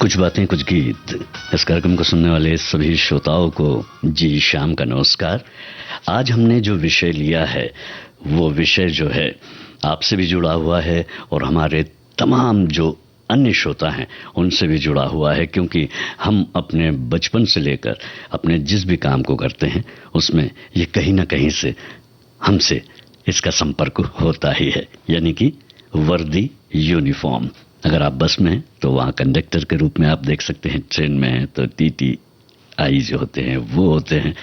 कुछ बातें कुछ गीत। इस कार्यक्रम को सुनने वाले सभी श्रोताओं को जी शाम का नमस्कार। आज हमने जो विषय लिया है वो विषय जो है आपसे भी जुड़ा हुआ है और हमारे तमाम जो अन्य श्रोता हैं उनसे भी जुड़ा हुआ है, क्योंकि हम अपने बचपन से लेकर अपने जिस भी काम को करते हैं उसमें ये कहीं ना कहीं से हमसे इसका संपर्क होता ही है, यानी कि वर्दी, यूनिफॉर्म। अगर आप बस में हैं तो वहाँ कंडक्टर के रूप में आप देख सकते हैं, ट्रेन में हैं तो टीटी आई जो होते हैं वो होते हैं,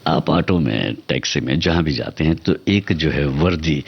आप ऑटो में, टैक्सी में, जहाँ भी जाते हैं तो एक जो है वर्दी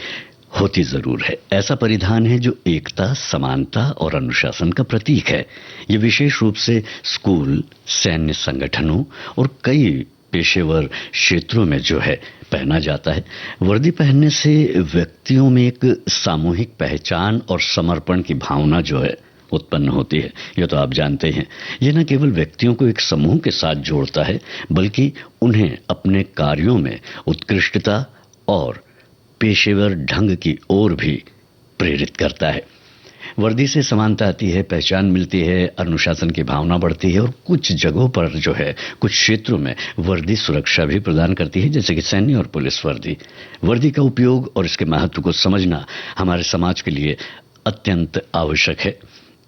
होती जरूर है। ऐसा परिधान है जो एकता, समानता और अनुशासन का प्रतीक है। ये विशेष रूप से स्कूल, सैन्य संगठनों और कई पेशेवर क्षेत्रों में जो है पहना जाता है। वर्दी पहनने से व्यक्तियों में एक सामूहिक पहचान और समर्पण की भावना जो है उत्पन्न होती है। ये तो आप जानते हैं, ये न केवल व्यक्तियों को एक समूह के साथ जोड़ता है बल्कि उन्हें अपने कार्यों में उत्कृष्टता और पेशेवर ढंग की ओर भी प्रेरित करता है। वर्दी से समानता आती है, पहचान मिलती है, अनुशासन की भावना बढ़ती है और कुछ जगहों पर जो है, कुछ क्षेत्रों में वर्दी सुरक्षा भी प्रदान करती है, जैसे कि सैन्य और पुलिस वर्दी। वर्दी का उपयोग और इसके महत्व को समझना हमारे समाज के लिए अत्यंत आवश्यक है।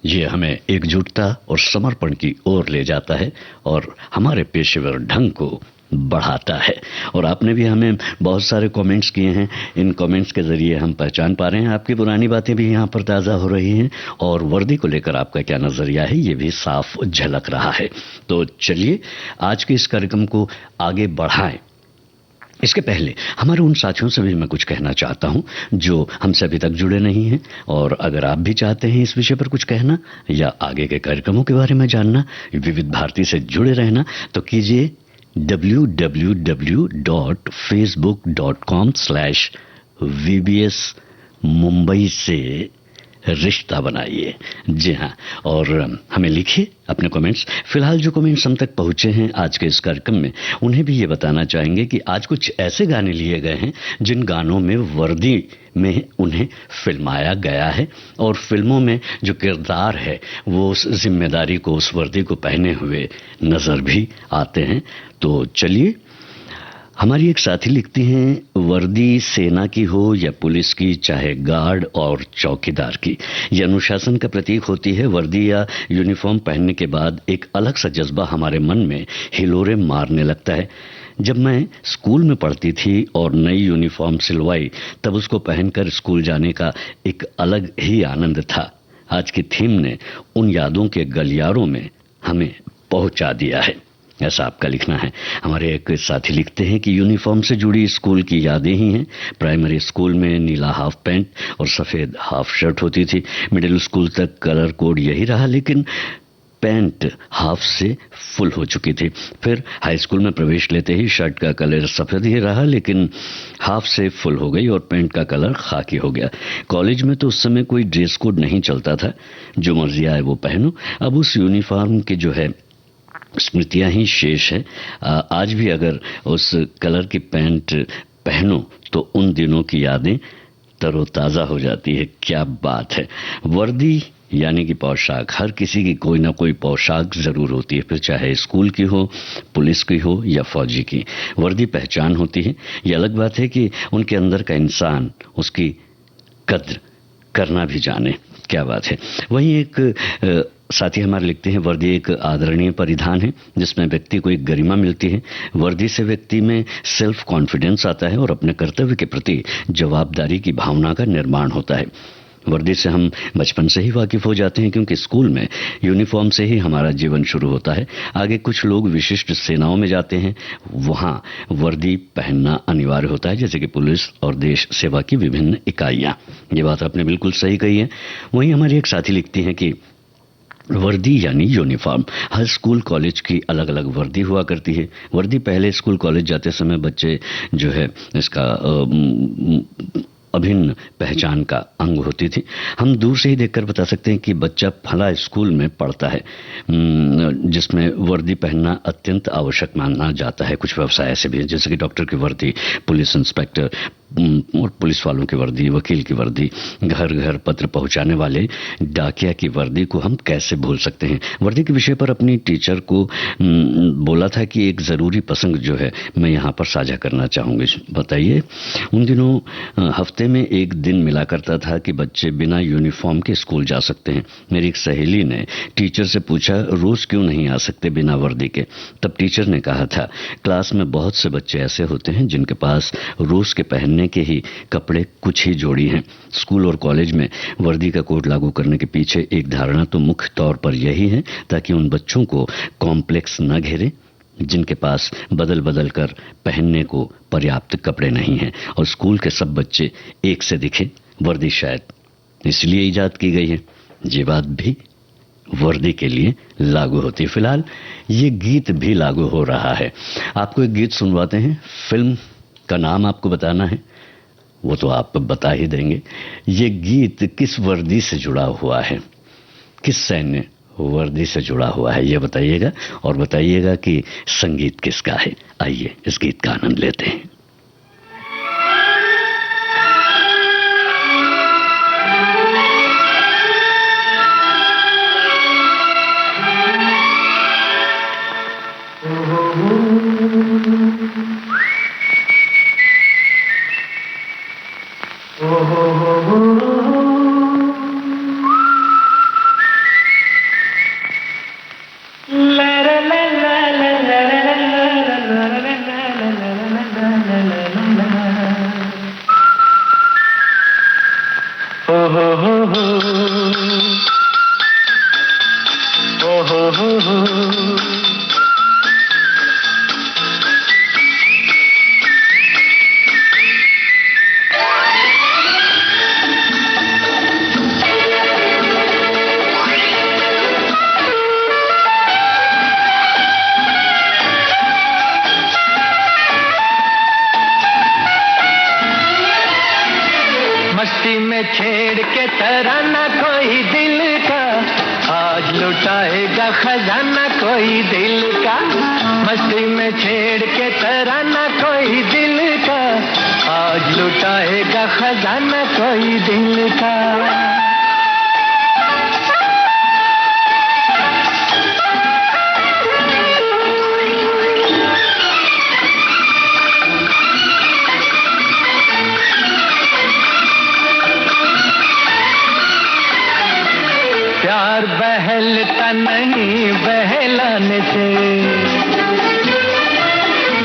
ये हमें एकजुटता और समर्पण की ओर ले जाता है और हमारे पेशेवर ढंग को बढ़ाता है। और आपने भी हमें बहुत सारे कमेंट्स किए हैं, इन कमेंट्स के जरिए हम पहचान पा रहे हैं, आपकी पुरानी बातें भी यहाँ पर ताज़ा हो रही हैं और वर्दी को लेकर आपका क्या नजरिया है ये भी साफ झलक रहा है। तो चलिए आज के इस कार्यक्रम को आगे बढ़ाएं। इसके पहले हमारे उन साथियों से भी मैं कुछ कहना चाहता हूं जो हमसे अभी तक जुड़े नहीं हैं, और अगर आप भी चाहते हैं इस विषय पर कुछ कहना या आगे के कार्यक्रमों के बारे में जानना, विविध भारती से जुड़े रहना, तो कीजिए www.facebook.com/VBS मुंबई से रिश्ता बनाइए। जी हाँ, और हमें लिखिए अपने कमेंट्स। फिलहाल जो कमेंट्स हम तक पहुंचे हैं आज के इस कार्यक्रम में, उन्हें भी ये बताना चाहेंगे कि आज कुछ ऐसे गाने लिए गए हैं जिन गानों में वर्दी में उन्हें फिल्माया गया है और फिल्मों में जो किरदार है वो उस जिम्मेदारी को, उस वर्दी को पहने हुए नजर भी आते हैं। तो चलिए, हमारी एक साथी लिखती हैं, वर्दी सेना की हो या पुलिस की, चाहे गार्ड और चौकीदार की, ये अनुशासन का प्रतीक होती है। वर्दी या यूनिफॉर्म पहनने के बाद एक अलग सा जज्बा हमारे मन में हिलोरे मारने लगता है। जब मैं स्कूल में पढ़ती थी और नई यूनिफॉर्म सिलवाई, तब उसको पहनकर स्कूल जाने का एक अलग ही आनंद था। आज की थीम ने उन यादों के गलियारों में हमें पहुंचा दिया है, ऐसा आपका लिखना है। हमारे एक साथी लिखते हैं कि यूनिफॉर्म से जुड़ी स्कूल की यादें ही हैं। प्राइमरी स्कूल में नीला हाफ पैंट और सफेद हाफ शर्ट होती थी। मिडिल स्कूल तक कलर कोड यही रहा, लेकिन पैंट हाफ से फुल हो चुकी थी। फिर हाई स्कूल में प्रवेश लेते ही शर्ट का कलर सफेद ही रहा, लेकिन हाफ से फुल हो गई और पैंट का कलर खाकी हो गया। कॉलेज में तो उस समय कोई ड्रेस कोड नहीं चलता था, जो मर्जी आए वो पहनो। अब उस यूनिफॉर्म के जो है स्मृतियां ही शेष है। आज भी अगर उस कलर की पैंट पहनो तो उन दिनों की यादें तरोताजा हो जाती है। क्या बात है। वर्दी यानी कि पोशाक, हर किसी की कोई ना कोई पोशाक जरूर होती है, फिर चाहे स्कूल की हो, पुलिस की हो या फौजी की। वर्दी पहचान होती है। ये अलग बात है कि उनके अंदर का इंसान उसकी कद्र करना भी जाने। क्या बात है। वहीं एक साथी हमारे लिखते हैं, वर्दी एक आदरणीय परिधान है जिसमें व्यक्ति को एक गरिमा मिलती है। वर्दी से व्यक्ति में सेल्फ कॉन्फिडेंस आता है और अपने कर्तव्य के प्रति जवाबदारी की भावना का निर्माण होता है। वर्दी से हम बचपन से ही वाकिफ हो जाते हैं, क्योंकि स्कूल में यूनिफॉर्म से ही हमारा जीवन शुरू होता है। आगे कुछ लोग विशिष्ट सेनाओं में जाते हैं, वहाँ वर्दी पहनना अनिवार्य होता है, जैसे कि पुलिस और देश सेवा की विभिन्न इकाइयाँ। ये बात आपने बिल्कुल सही कही है। वहीं हमारी एक साथी लिखती हैं कि वर्दी यानी यूनिफॉर्म, हर स्कूल कॉलेज की अलग अलग वर्दी हुआ करती है। वर्दी पहले स्कूल कॉलेज जाते समय बच्चे जो है इसका अभिन्न पहचान का अंग होती थी। हम दूर से ही देखकर बता सकते हैं कि बच्चा फला स्कूल में पढ़ता है, जिसमें वर्दी पहनना अत्यंत आवश्यक माना जाता है। कुछ व्यवसाय ऐसे भी हैं जैसे कि डॉक्टर की वर्दी, पुलिस इंस्पेक्टर, और पुलिस वालों की वर्दी, वकील की वर्दी, घर घर पत्र पहुंचाने वाले डाकिया की वर्दी को हम कैसे भूल सकते हैं। वर्दी के विषय पर अपनी टीचर को बोला था कि एक ज़रूरी प्रसंग जो है मैं यहाँ पर साझा करना चाहूँगी। बताइए, उन दिनों हफ्ते में एक दिन मिला करता था कि बच्चे बिना यूनिफॉर्म के स्कूल जा सकते हैं। मेरी एक सहेली ने टीचर से पूछा, रोज़ क्यों नहीं आ सकते बिना वर्दी के? तब टीचर ने कहा था, क्लास में बहुत से बच्चे ऐसे होते हैं जिनके पास रोज़ के पहनने के ही कपड़े कुछ ही जोड़ी हैं। स्कूल और कॉलेज में वर्दी का कोड लागू करने के पीछे एक धारणा तो मुख्य तौर पर यही है ताकि उन बच्चों को कॉम्प्लेक्स न घेरे जिनके पास बदल बदल कर पहनने को पर्याप्त कपड़े नहीं हैं, और स्कूल के सब बच्चे एक से दिखे। वर्दी शायद इसलिए इजाद की गई है। ये बात भी वर्दी के लिए लागू होती है। फिलहाल ये गीत भी लागू हो रहा है। आपको एक गीत सुनवाते हैं, फिल्म का नाम आपको बताना है, वो तो आप बता ही देंगे। ये गीत किस वर्दी से जुड़ा हुआ है, किस सैन्य वर्दी से जुड़ा हुआ है, ये बताइएगा, और बताइएगा कि संगीत किसका है। आइए इस गीत का आनंद लेते हैं। मस्ती में छेड़ के तराना कोई दिल का, आज लुटाएगा खजाना कोई दिल का। मस्ती में छेड़ के तराना कोई दिल का, आज लुटाएगा खजाना कोई दिल का। प्यार बहलता नहीं बहलाने से,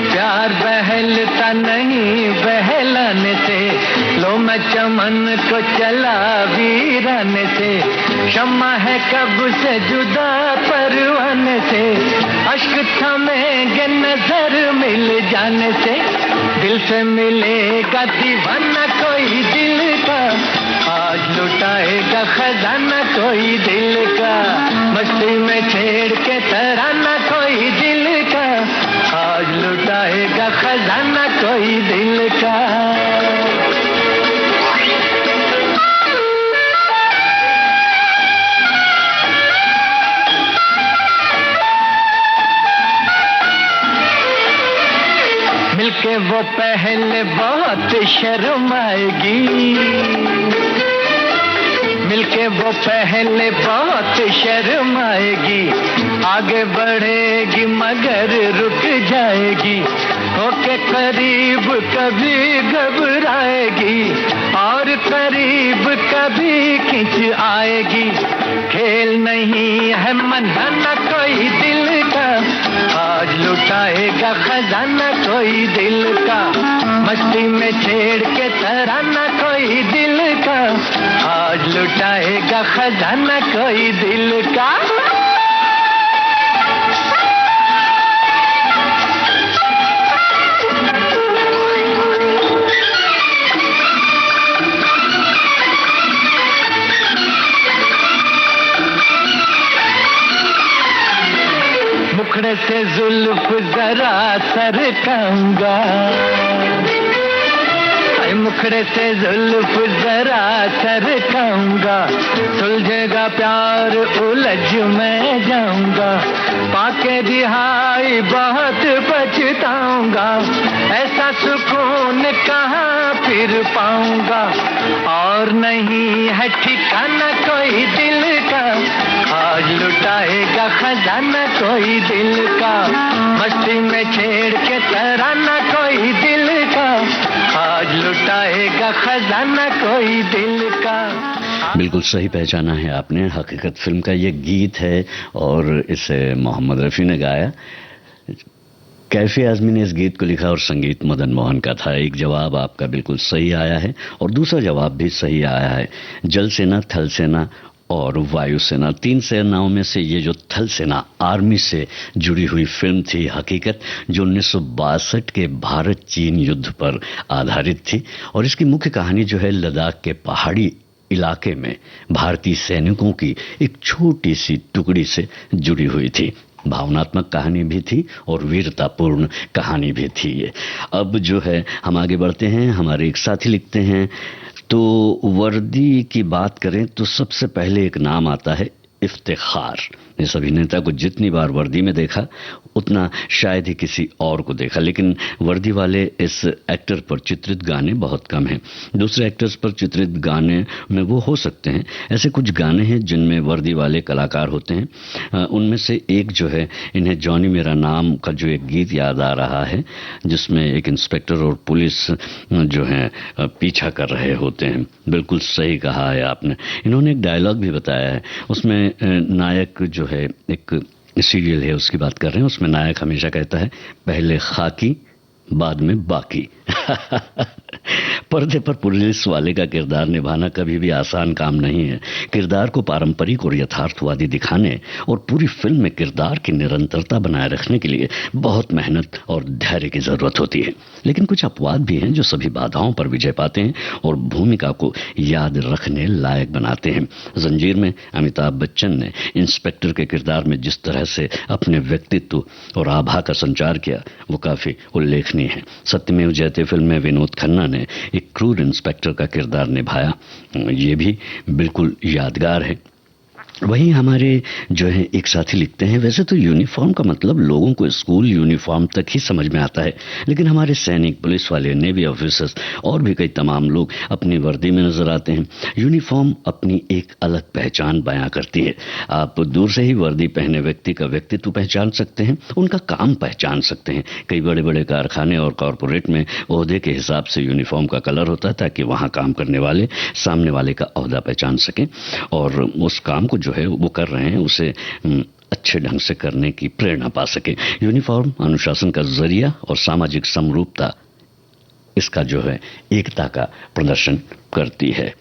प्यार बहलता नहीं बहलाने से, लो मैं चमन को चला वीराने से। शम्मा है कब से जुदा परवाने से, अश्क थमेंगे नजर मिल जाने से। दिल से मिलेगा दीवाना कोई दिल का, आज लुटाएगा खजाना कोई दिल का। मस्ती में छेड़ के तराना कोई दिल का, आज लुटाएगा खजाना कोई दिल का। मिलके वो पहले बहुत शर्माएगी, मिलके वो पहले बहुत शर्माएगी। आगे बढ़ेगी मगर रुक जाएगी, होके करीब कभी घबराएगी, और करीब कभी खिंच आएगी। खेल नहीं है मनाना कोई दिल का, आज लुटाएगा खजाना कोई दिल का। मस्ती में छेड़ के तराना कोई दिल का, आज लुटाएगा खजाना कोई दिल का। मुखड़े से जुल्फ जरा सरकाऊंगा, मुखड़े से जुल्फ जरा सरकाऊंगा, सुलझेगा प्यार उलझ मैं जाऊंगा, पाके रिहाई बहुत पछताऊंगा, ऐसा सुकून कहाँ फिर पाऊंगा, और नहीं है ठिकाना कोई दिल का, आज लुटाएगा खजाना कोई दिल का, मस्ती में छेड़ के तराना कोई दिल का, आज लुटाएगा खजाना कोई दिल का। बिल्कुल सही पहचाना है आपने, हकीकत फिल्म का ये गीत है और इसे मोहम्मद रफ़ी ने गाया। कैफी आज़मी ने इस गीत को लिखा और संगीत मदन मोहन का था। एक जवाब आपका बिल्कुल सही आया है और दूसरा जवाब भी सही आया है। जल सेना, थल सेना और वायुसेना, 3 सेनाओं में से ये जो थल सेना आर्मी से जुड़ी हुई फिल्म थी हकीकत, जो 1962 के भारत चीन युद्ध पर आधारित थी और इसकी मुख्य कहानी जो है लद्दाख के पहाड़ी इलाके में भारतीय सैनिकों की एक छोटी सी टुकड़ी से जुड़ी हुई थी। भावनात्मक कहानी भी थी और वीरतापूर्ण कहानी भी थी ये। अब जो है हम आगे बढ़ते हैं, हमारे एक साथी लिखते हैं, तो वर्दी की बात करें तो सबसे पहले एक नाम आता है इफ्तिखार। इस अभिनेता को जितनी बार वर्दी में देखा उतना शायद ही किसी और को देखा, लेकिन वर्दी वाले इस एक्टर पर चित्रित गाने बहुत कम हैं। दूसरे एक्टर्स पर चित्रित गाने में वो हो सकते हैं, ऐसे कुछ गाने हैं जिनमें वर्दी वाले कलाकार होते हैं। उनमें से एक जो है, इन्हें जॉनी मेरा नाम का जो एक गीत याद आ रहा है जिसमें एक इंस्पेक्टर और पुलिस जो है पीछा कर रहे होते हैं। बिल्कुल सही कहा है आपने। इन्होंने एक डायलॉग भी बताया है, उसमें नायक जो है, एक सीरियल है उसकी बात कर रहे हैं, उसमें नायक हमेशा कहता है पहले खाकी बाद में बाकी। पर्दे पर पुलिस वाले का किरदार निभाना कभी भी आसान काम नहीं है। किरदार को पारंपरिक और यथार्थवादी दिखाने और पूरी फिल्म में किरदार की निरंतरता बनाए रखने के लिए बहुत मेहनत और धैर्य की जरूरत होती है। लेकिन कुछ अपवाद भी हैं जो सभी बाधाओं पर विजय पाते हैं और भूमिका को याद रखने लायक बनाते हैं। जंजीर में अमिताभ बच्चन ने इंस्पेक्टर के किरदार में जिस तरह से अपने व्यक्तित्व और आभा का संचार किया वो काफी उल्लेखनीय है। सत्यमेव जयते फिल्म में विनोद खन्ना ने एक क्रूर इंस्पेक्टर का किरदार निभाया, ये भी बिल्कुल यादगार है। वहीं हमारे जो है एक साथी लिखते हैं, वैसे तो यूनिफॉर्म का मतलब लोगों को स्कूल यूनिफॉर्म तक ही समझ में आता है, लेकिन हमारे सैनिक, पुलिस वाले, नेवी ऑफिसर्स और भी कई तमाम लोग अपनी वर्दी में नजर आते हैं। यूनिफॉर्म अपनी एक अलग पहचान बयां करती है। आप दूर से ही वर्दी पहने व्यक्ति का व्यक्तित्व पहचान सकते हैं, उनका काम पहचान सकते हैं। कई बड़े बड़े कारखाने और कॉरपोरेट में ओहदे के हिसाब से यूनिफॉर्म का कलर होता है ताकि वहां काम करने वाले सामने वाले का ओहदा पहचान सकें और उस काम को जो है वो कर रहे हैं उसे अच्छे ढंग से करने की प्रेरणा पा सके। यूनिफॉर्म अनुशासन का जरिया और सामाजिक समरूपता इसका जो है एकता का प्रदर्शन करती है।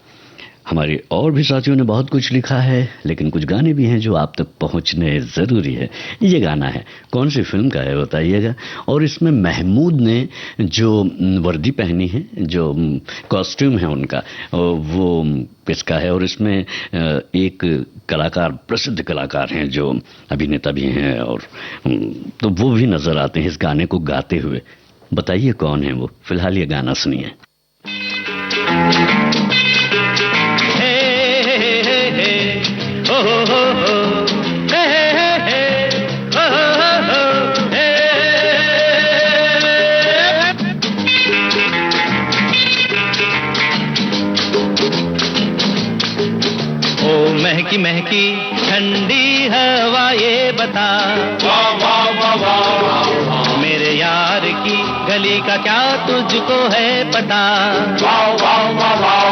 हमारे और भी साथियों ने बहुत कुछ लिखा है, लेकिन कुछ गाने भी हैं जो आप तक पहुंचने जरूरी है। ये गाना है, कौन सी फिल्म का है बताइएगा, और इसमें महमूद ने जो वर्दी पहनी है, जो कॉस्ट्यूम है उनका, वो किसका है, और इसमें एक कलाकार, प्रसिद्ध कलाकार हैं जो अभिनेता भी हैं, और तो वो भी नजर आते हैं इस गाने को गाते हुए। बताइए कौन है वो। फिलहाल ये गाना सुनिए। महकी महकी ठंडी हवा ये बता, वाह वाह वाह वाह, मेरे यार की गली का क्या तुझको है पता, वाह वाह वाह वाह,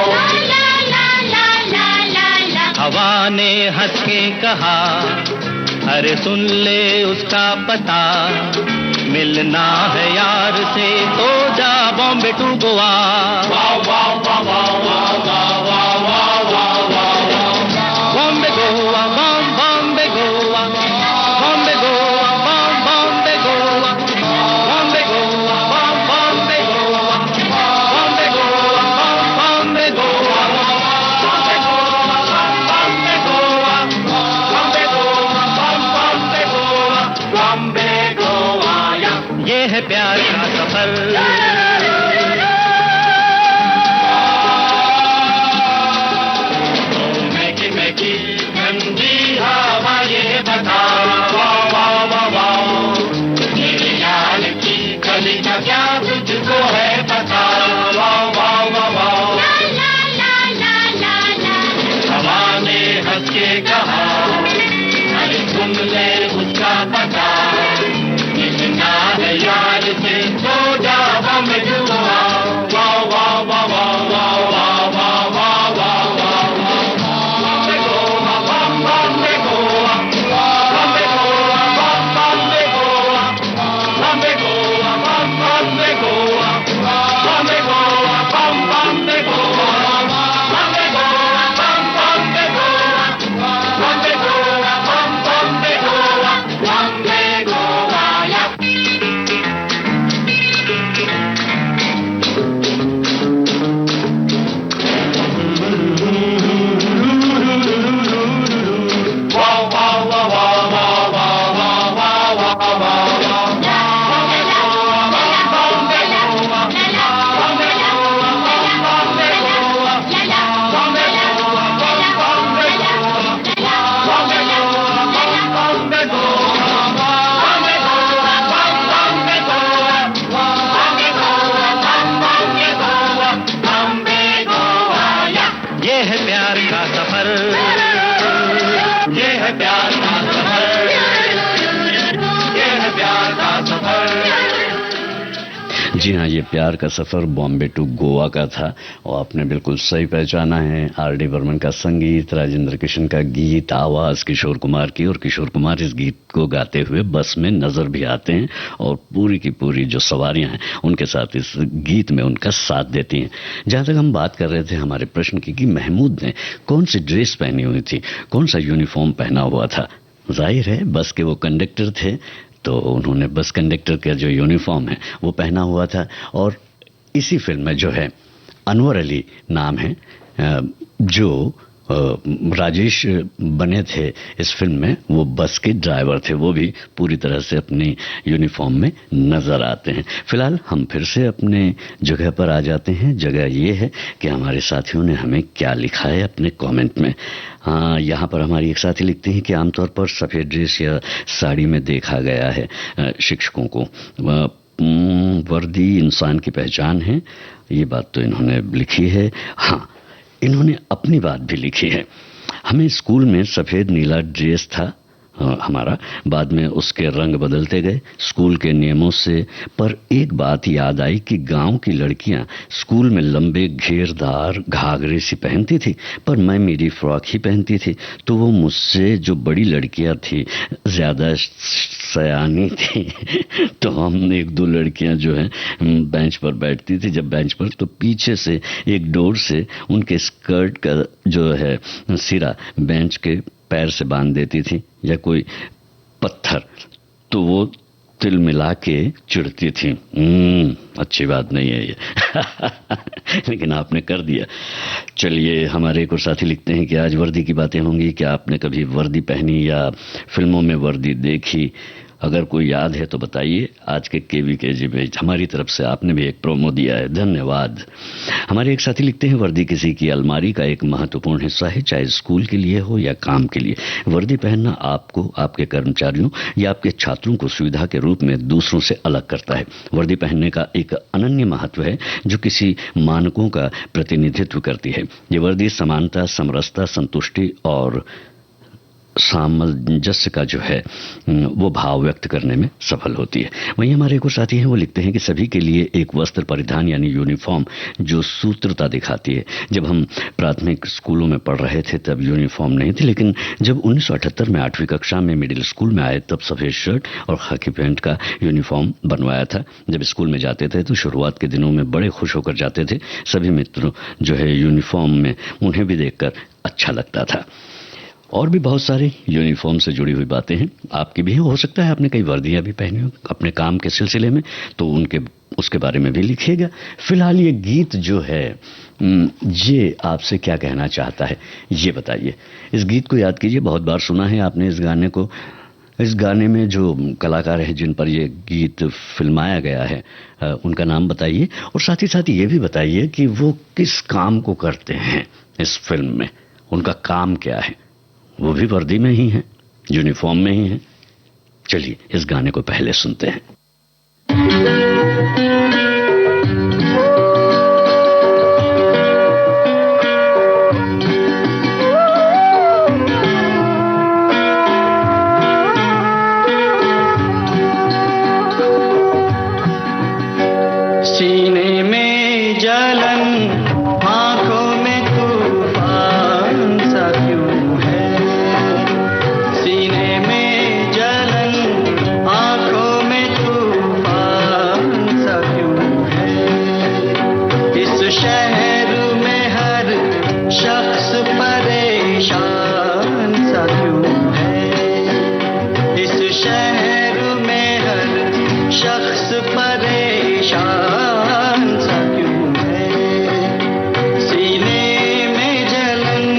हवा ने हंस के कहा, अरे सुन ले उसका पता, मिलना है यार से तो जा बॉम्बे टू गोवा, वाह वाह वाह वाह वाह वाह वाह वाह वाह, बॉम्बे गोवा, बॉम्बे गोवा, बॉम्बे गोवा, बॉम्बे गोवा, बॉम्बे गोवा, बॉम्बे गोवा, बॉम्बे गोवा, बॉम्बे गोवा, बॉम्बे गोवा, बॉम्बे गोवा, बॉम्बे गोवा, बॉम्बे गोवा, ये है प्यार का सफर, ले उसका पता, मिलना है यार से तो जा बम जुआ, वाह वाह वाह वाह वाह वाह वाह वाह वाह वाह। बॉम्बे गोवा बम बॉम्बे गोवा, बॉम्बे गोवा बम बॉम्बे गोवा, बॉम्बे गोवा बम बॉम्बे गोवा, बॉम्बे गोवा बम बॉम्बे गोवा, बॉम्बे गोवा बम बॉम्बे गोवा, बॉम्बे गोवा बम बॉम्बे गोवा, बॉम्बे गोवा या। ये है प्यार का सफर, ये है प्यार का सफर, ये है प्यार का सफर। जी हाँ, ये प्यार का सफ़र बॉम्बे टू गोवा का था और आपने बिल्कुल सही पहचाना है। आर.डी. बर्मन का संगीत, राजेंद्र किशन का गीत, आवाज़ किशोर कुमार की, और किशोर कुमार इस गीत को गाते हुए बस में नज़र भी आते हैं और पूरी की पूरी जो सवारियां हैं उनके साथ इस गीत में उनका साथ देती हैं। जहाँ तक हम बात कर रहे थे हमारे प्रश्न की कि महमूद ने कौन सी ड्रेस पहनी हुई थी, कौन सा यूनिफॉर्म पहना हुआ था। जाहिर है बस के वो कंडक्टर थे तो उन्होंने बस कंडक्टर का जो यूनिफॉर्म है वो पहना हुआ था। और इसी फिल्म में जो है अनवर अली नाम है जो राजेश बने थे इस फिल्म में, वो बस के ड्राइवर थे, वो भी पूरी तरह से अपनी यूनिफॉर्म में नजर आते हैं। फिलहाल हम फिर से अपने जगह पर आ जाते हैं। जगह ये है कि हमारे साथियों ने हमें क्या लिखा है अपने कमेंट में। यहाँ पर हमारी एक साथी लिखते हैं कि आमतौर पर सफ़ेद ड्रेस या साड़ी में देखा गया है शिक्षकों को। वर्दी इंसान की पहचान है, ये बात तो इन्होंने लिखी है। हाँ, इन्होंने अपनी बात भी लिखी है। हमें स्कूल में सफ़ेद नीला ड्रेस था हमारा, बाद में उसके रंग बदलते गए स्कूल के नियमों से। पर एक बात याद आई कि गांव की लड़कियां स्कूल में लंबे घेरदार घाघरे सी पहनती थी, पर मैं मेरी फ्रॉक ही पहनती थी। तो वो मुझसे जो बड़ी लड़कियां थी ज़्यादा सयानी थी तो हम एक दो लड़कियां जो है बेंच पर बैठती थी। जब बेंच पर तो पीछे से एक डोर से उनके स्कर्ट का जो है सिरा बेंच के पैर से बांध देती थी या कोई पत्थर, तो वो तिल मिला के चिढ़ती थी। अच्छी बात नहीं है ये लेकिन आपने कर दिया। चलिए, हमारे एक और साथी लिखते हैं कि आज वर्दी की बातें होंगी। क्या आपने कभी वर्दी पहनी या फिल्मों में वर्दी देखी? अगर कोई याद है तो बताइए। आज के KVKG में हमारी तरफ से आपने भी एक प्रोमो दिया है, धन्यवाद। हमारे एक साथी लिखते हैं वर्दी किसी की अलमारी का एक महत्वपूर्ण हिस्सा है, चाहे स्कूल के लिए हो या काम के लिए। वर्दी पहनना आपको, आपके कर्मचारियों या आपके छात्रों को सुविधा के रूप में दूसरों से अलग करता है। वर्दी पहनने का एक अनन्य महत्व है जो किसी मानकों का प्रतिनिधित्व करती है। ये वर्दी समानता, समरसता, संतुष्टि और सामंजस्य का जो है वो भाव व्यक्त करने में सफल होती है। वहीं हमारे एक और साथी हैं, वो लिखते हैं कि सभी के लिए एक वस्त्र परिधान यानी यूनिफॉर्म जो सूत्रता दिखाती है। जब हम प्राथमिक स्कूलों में पढ़ रहे थे तब यूनिफॉर्म नहीं थी, लेकिन जब 1978 में 8वीं कक्षा में मिडिल स्कूल में आए तब सफ़ेद शर्ट और खाकी पैंट का यूनिफॉर्म बनवाया था। जब स्कूल में जाते थे तो शुरुआत के दिनों में बड़े खुश होकर जाते थे। सभी मित्रों जो है यूनिफॉर्म में, उन्हें भी देखकर अच्छा लगता था। और भी बहुत सारी यूनिफॉर्म से जुड़ी हुई बातें हैं, आपकी भी हो सकता है आपने कई वर्दियां भी पहनी हो अपने काम के सिलसिले में, तो उसके बारे में भी लिखिएगा। फिलहाल ये गीत जो है ये आपसे क्या कहना चाहता है ये बताइए। इस गीत को याद कीजिए, बहुत बार सुना है आपने इस गाने को। इस गाने में जो कलाकार हैं जिन पर ये गीत फिल्माया गया है उनका नाम बताइए, और साथ ही साथ ये भी बताइए कि वो किस काम को करते हैं इस फिल्म में, उनका काम क्या है। वो भी वर्दी में ही है, यूनिफॉर्म में ही है। चलिए इस गाने को पहले सुनते हैं। शहर में हर शख्स परेशान सा क्यों है, सीने में जलन।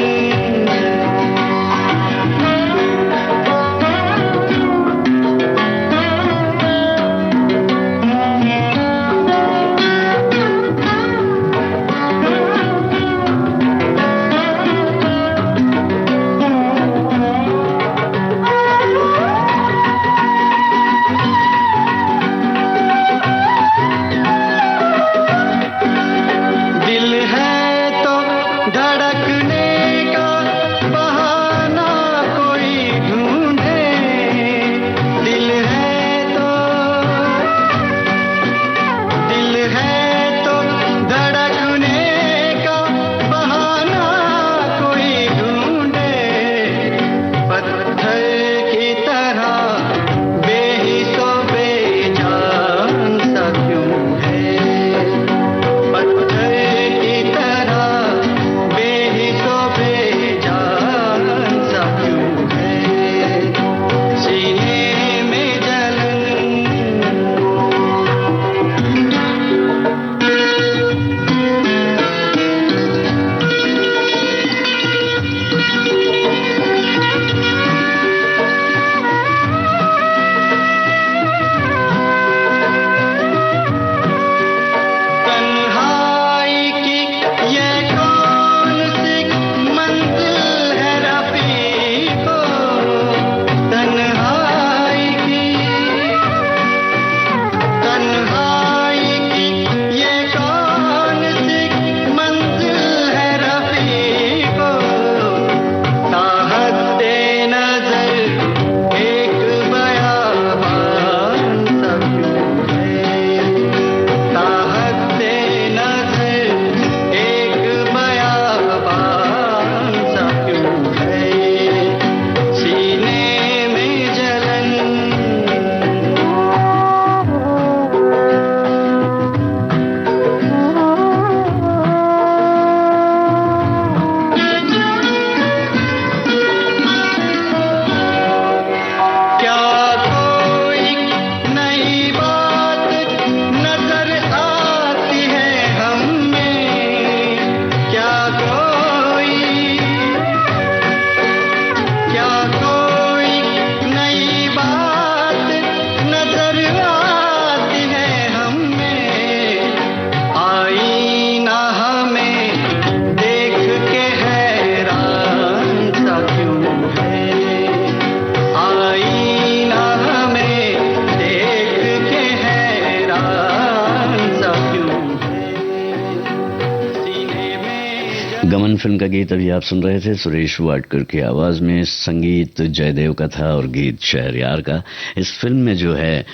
गमन फिल्म का गीत अभी आप सुन रहे थे सुरेश वाडकर की आवाज में। संगीत जयदेव का था और गीत शहरयार का। इस फिल्म में जो है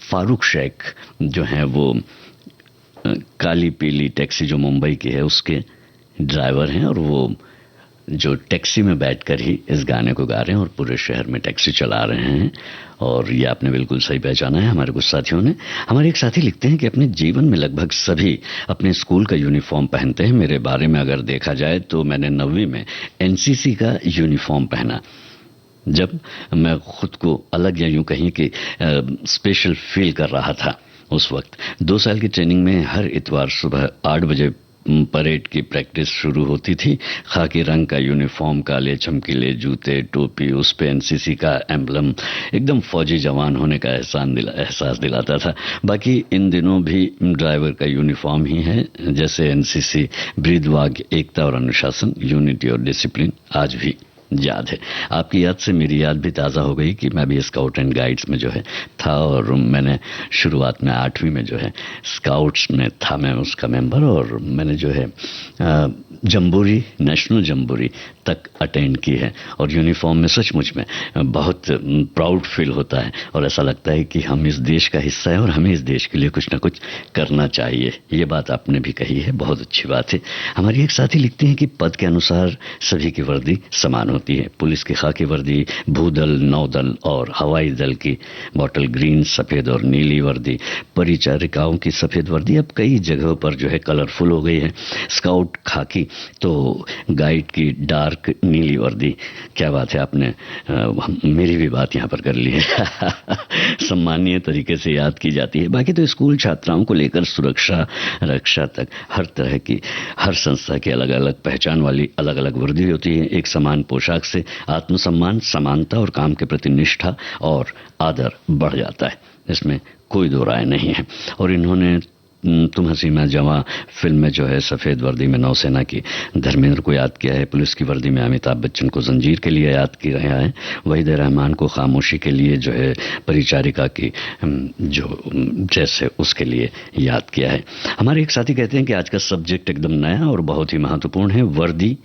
फारूक शेख जो है वो काली पीली टैक्सी जो मुंबई की है उसके ड्राइवर हैं और वो जो टैक्सी में बैठकर ही इस गाने को गा रहे हैं और पूरे शहर में टैक्सी चला रहे हैं। और ये आपने बिल्कुल सही पहचाना है हमारे कुछ साथियों ने। हमारे एक साथी लिखते हैं कि अपने जीवन में लगभग सभी अपने स्कूल का यूनिफॉर्म पहनते हैं। मेरे बारे में अगर देखा जाए तो मैंने 9वीं में एनसीसी का यूनिफॉर्म पहना। जब मैं खुद को अलग या यूं कहीं कि स्पेशल फील कर रहा था उस वक्त। 2 साल की ट्रेनिंग में हर इतवार सुबह 8 बजे परेड की प्रैक्टिस शुरू होती थी। खाकी रंग का यूनिफॉर्म, काले चमकीले जूते, टोपी, उस पे एनसीसी का एम्बलम, एकदम फौजी जवान होने का एहसास दिलाता था। बाकी इन दिनों भी ड्राइवर का यूनिफॉर्म ही है, जैसे एनसीसी, ब्रीद वाक्य, एकता और अनुशासन, यूनिटी और डिसिप्लिन आज भी याद है। आपकी याद से मेरी याद भी ताज़ा हो गई कि मैं भी स्काउट एंड गाइड्स में जो है था और मैंने शुरुआत में 8वीं में जो है स्काउट्स में था मैं उसका मेंबर। और मैंने जो है जम्बूरी, नेशनल जम्बूरी तक अटेंड की है। और यूनिफॉर्म में सचमुच में बहुत प्राउड फील होता है और ऐसा लगता है कि हम इस देश का हिस्सा है और हमें इस देश के लिए कुछ ना कुछ करना चाहिए। ये बात आपने भी कही है, बहुत अच्छी बात है। हमारी एक साथी लिखते हैं कि पद के अनुसार सभी की वर्दी समान होती है। पुलिस की खाकी वर्दी, भूदल, नौदल और हवाई दल की बॉटल ग्रीन, सफेद और नीली वर्दी, परिचारिकाओं की सफेद वर्दी अब कई जगहों पर जो है कलरफुल हो गई है। स्काउट खाकी तो गाइड की डार्क नीली वर्दी, क्या बात है, आपने मेरी भी बात यहाँ पर कर ली है। सम्मानीय तरीके से याद की जाती है। बाकी तो स्कूल छात्राओं को लेकर सुरक्षा रक्षा तक हर तरह की, हर संस्था की अलग अलग पहचान वाली अलग अलग वर्दी होती है। एक समान पोशाक से आत्मसम्मान, समानता और काम के प्रति निष्ठा और आदर बढ़ जाता है, इसमें कोई दो राय नहीं है। और इन्होंने तुम हसी मैं जवां फिल्म में जो है सफेद वर्दी में नौसेना की धर्मेंद्र को याद किया है, पुलिस की वर्दी में अमिताभ बच्चन को जंजीर के लिए याद किया है, वहीद रहमान को खामोशी के लिए जो है परिचारिका की जो ड्रेस है उसके लिए याद किया है। हमारे एक साथी कहते हैं कि आज का सब्जेक्ट एकदम नया और बहुत ही महत्वपूर्ण है। वर्दी,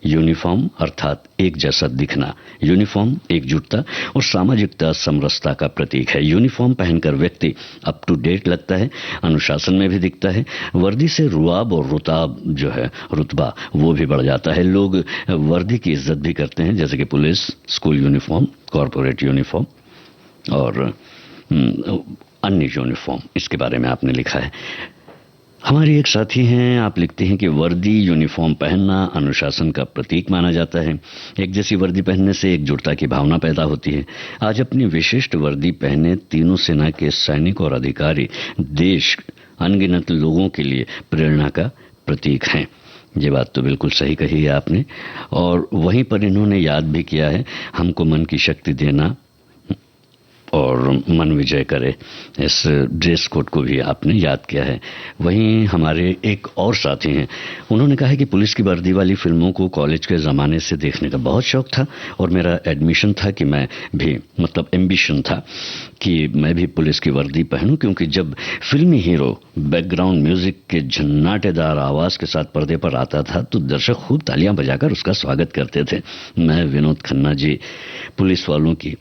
यूनिफॉर्म अर्थात एक जैसा दिखना, यूनिफॉर्म एकजुटता और सामाजिकता समरसता का प्रतीक है। यूनिफॉर्म पहनकर व्यक्ति अप टू डेट लगता है, अनुशासन में भी दिखता है। वर्दी से रुआब और रुताब जो है, रुतबा, वो भी बढ़ जाता है। लोग वर्दी की इज्जत भी करते हैं, जैसे कि police, school uniform, corporate uniform और अन्य यूनिफॉर्म। इसके बारे में आपने लिखा है। हमारी एक साथी हैं, आप लिखते हैं कि वर्दी यूनिफॉर्म पहनना अनुशासन का प्रतीक माना जाता है। एक जैसी वर्दी पहनने से एकजुटता की भावना पैदा होती है। आज अपनी विशिष्ट वर्दी पहने तीनों सेना के सैनिक और अधिकारी देश अनगिनत लोगों के लिए प्रेरणा का प्रतीक हैं। ये बात तो बिल्कुल सही कही है आपने। और वहीं पर इन्होंने याद भी किया है, हमको मन की शक्ति देना और मन विजय करे, इस ड्रेस कोड को भी आपने याद किया है। वहीं हमारे एक और साथी हैं, उन्होंने कहा है कि पुलिस की वर्दी वाली फिल्मों को कॉलेज के ज़माने से देखने का बहुत शौक था और मेरा एडमिशन था कि मैं भी, मतलब एम्बिशन था कि मैं भी पुलिस की वर्दी पहनूं, क्योंकि जब फिल्मी हीरो बैकग्राउंड म्यूजिक के झन्नाटेदार आवाज़ के साथ पर्दे पर आता था तो दर्शक खूब तालियां बजाकर उसका स्वागत करते थे। मैं विनोद खन्ना जी पुलिस वालों की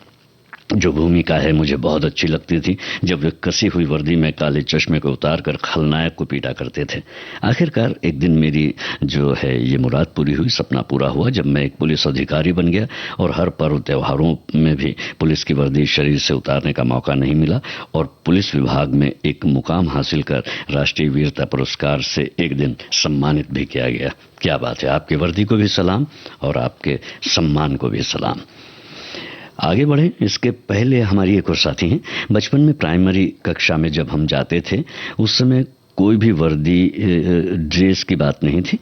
जो भूमिका है मुझे बहुत अच्छी लगती थी, जब वे कसी हुई वर्दी में काले चश्मे को उतार कर खलनायक को पीटा करते थे। आखिरकार एक दिन मेरी जो है ये मुराद पूरी हुई, सपना पूरा हुआ, जब मैं एक पुलिस अधिकारी बन गया और हर पर्व त्योहारों में भी पुलिस की वर्दी शरीर से उतारने का मौका नहीं मिला और पुलिस विभाग में एक मुकाम हासिल कर राष्ट्रीय वीरता पुरस्कार से एक दिन सम्मानित भी किया गया। क्या बात है, आपकी वर्दी को भी सलाम और आपके सम्मान को भी सलाम। आगे बढ़े इसके पहले हमारी एक और साथी हैं, बचपन में प्राइमरी कक्षा में जब हम जाते थे उस समय कोई भी वर्दी ड्रेस की बात नहीं थी,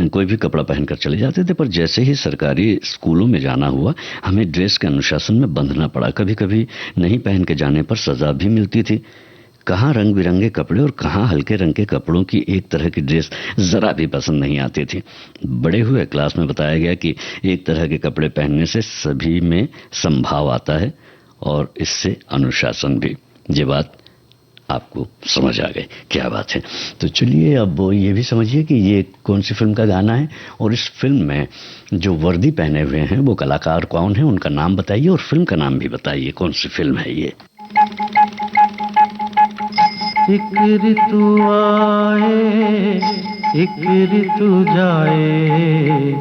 कोई भी कपड़ा पहनकर चले जाते थे, पर जैसे ही सरकारी स्कूलों में जाना हुआ हमें ड्रेस के अनुशासन में बंधना पड़ा। कभी कभी नहीं पहन के जाने पर सजा भी मिलती थी। कहाँ रंग बिरंगे कपड़े और कहाँ हल्के रंग के कपड़ों की एक तरह की ड्रेस जरा भी पसंद नहीं आती थी। बड़े हुए क्लास में बताया गया कि एक तरह के कपड़े पहनने से सभी में संभाव आता है और इससे अनुशासन भी। ये बात आपको समझ आ गई, क्या बात है। तो चलिए अब ये भी समझिए कि ये कौन सी फिल्म का गाना है और इस फिल्म में जो वर्दी पहने हुए हैं वो कलाकार कौन है, उनका नाम बताइए और फिल्म का नाम भी बताइए, कौन सी फिल्म है ये। एक ऋतु आए एक ऋतु जाए,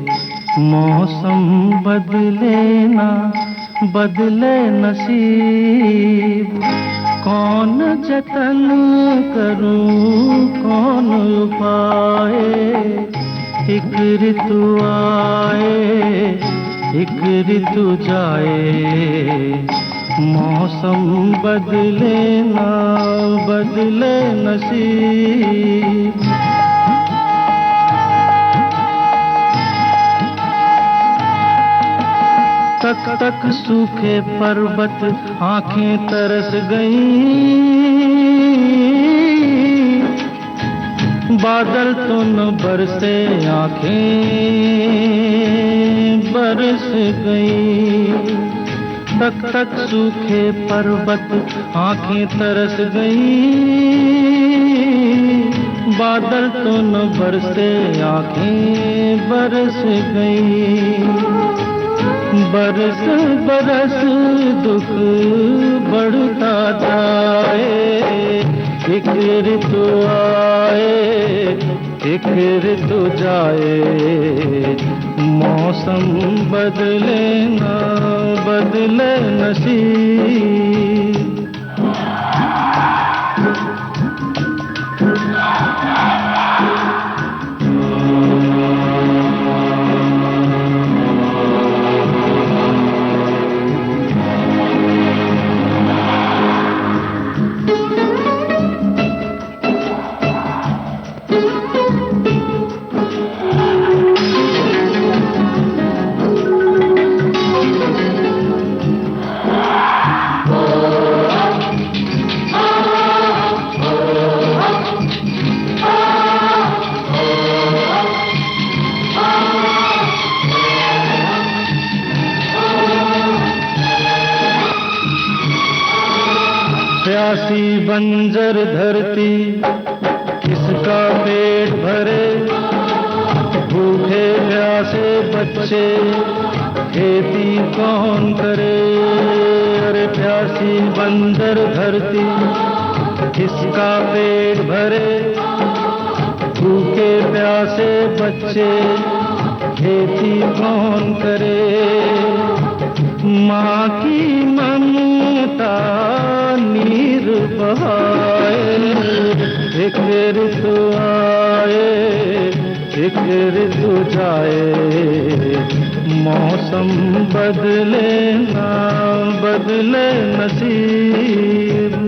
मौसम बदले ना बदले नसीब, कौन जतन करूं कौन उपाय, एक ऋतु आए एक ऋतु जाए, मौसम बदले ना बदले नसीब। तक तक सूखे पर्वत आंखें तरस गईं, बादल तो न बरसे आंखें बरस गईं। तक तक सूखे पर्वत आंखें तरस गईं, बादल तो न बरसे आंखें बरस गईं। बरस बरस दुख बढ़ता जाए, एक ऋतु आए एक ऋतु जाए, मौसम बदले ना बदले नसीब। प्यासी बंजर धरती किसका पेट भरे, भूखे प्यासे बच्चे खेती कौन करे। अरे प्यासी बंजर धरती किसका पेट भरे, भूखे प्यासे बच्चे खेती कौन करे। माँ की ममता नीर बहाए, एक ऋतु आए एक ऋतु जाए, मौसम बदले ना बदले नसीब।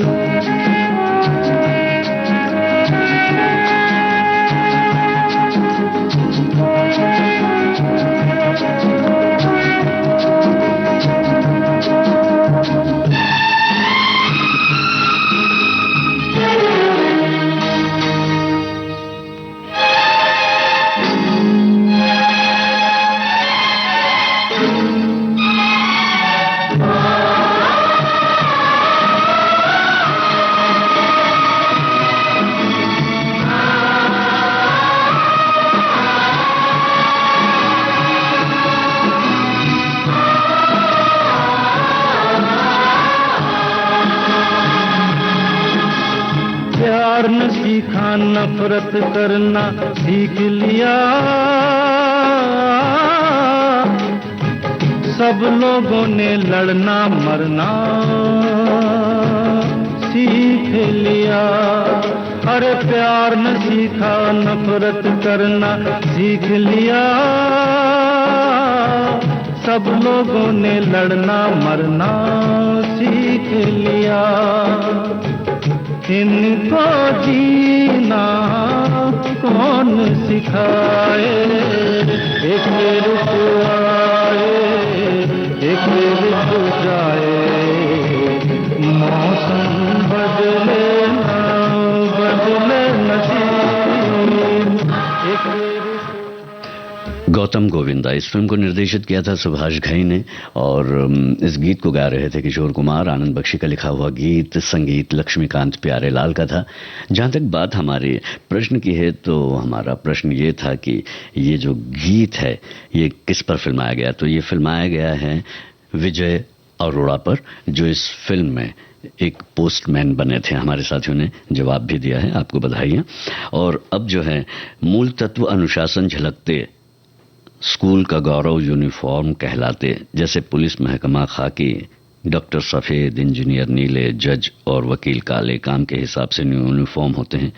प्यार न सीखा नफरत करना सीख लिया, सब लोगों ने लड़ना मरना सीख लिया। अरे प्यार न सीखा नफरत करना सीख लिया, सब लोगों ने लड़ना मरना सीख लिया। इनको जीना कौन सिखाए, एक ऋतु आए एक ऋतु जाए, मौसम बदले ना बदले नसीब। एक गौतम गोविंदा, इस फिल्म को निर्देशित किया था सुभाष घई ने और इस गीत को गा रहे थे किशोर कुमार। आनंद बख्शी का लिखा हुआ गीत, संगीत लक्ष्मीकांत प्यारेलाल का था। जहां तक बात हमारे प्रश्न की है तो हमारा प्रश्न ये था कि ये जो गीत है ये किस पर फिल्माया गया, तो ये फिल्माया गया है विजय अरोड़ा पर, जो इस फिल्म में एक पोस्टमैन बने थे। हमारे साथियों ने जवाब भी दिया है, आपको बधाइयाँ। और अब जो है मूल तत्व अनुशासन झलकते, स्कूल का गौरव यूनिफॉर्म कहलाते, जैसे पुलिस महकमा खाकी, डॉक्टर सफ़ेद, इंजीनियर नीले, जज और वकील काले, काम के हिसाब से यूनिफॉर्म होते हैं।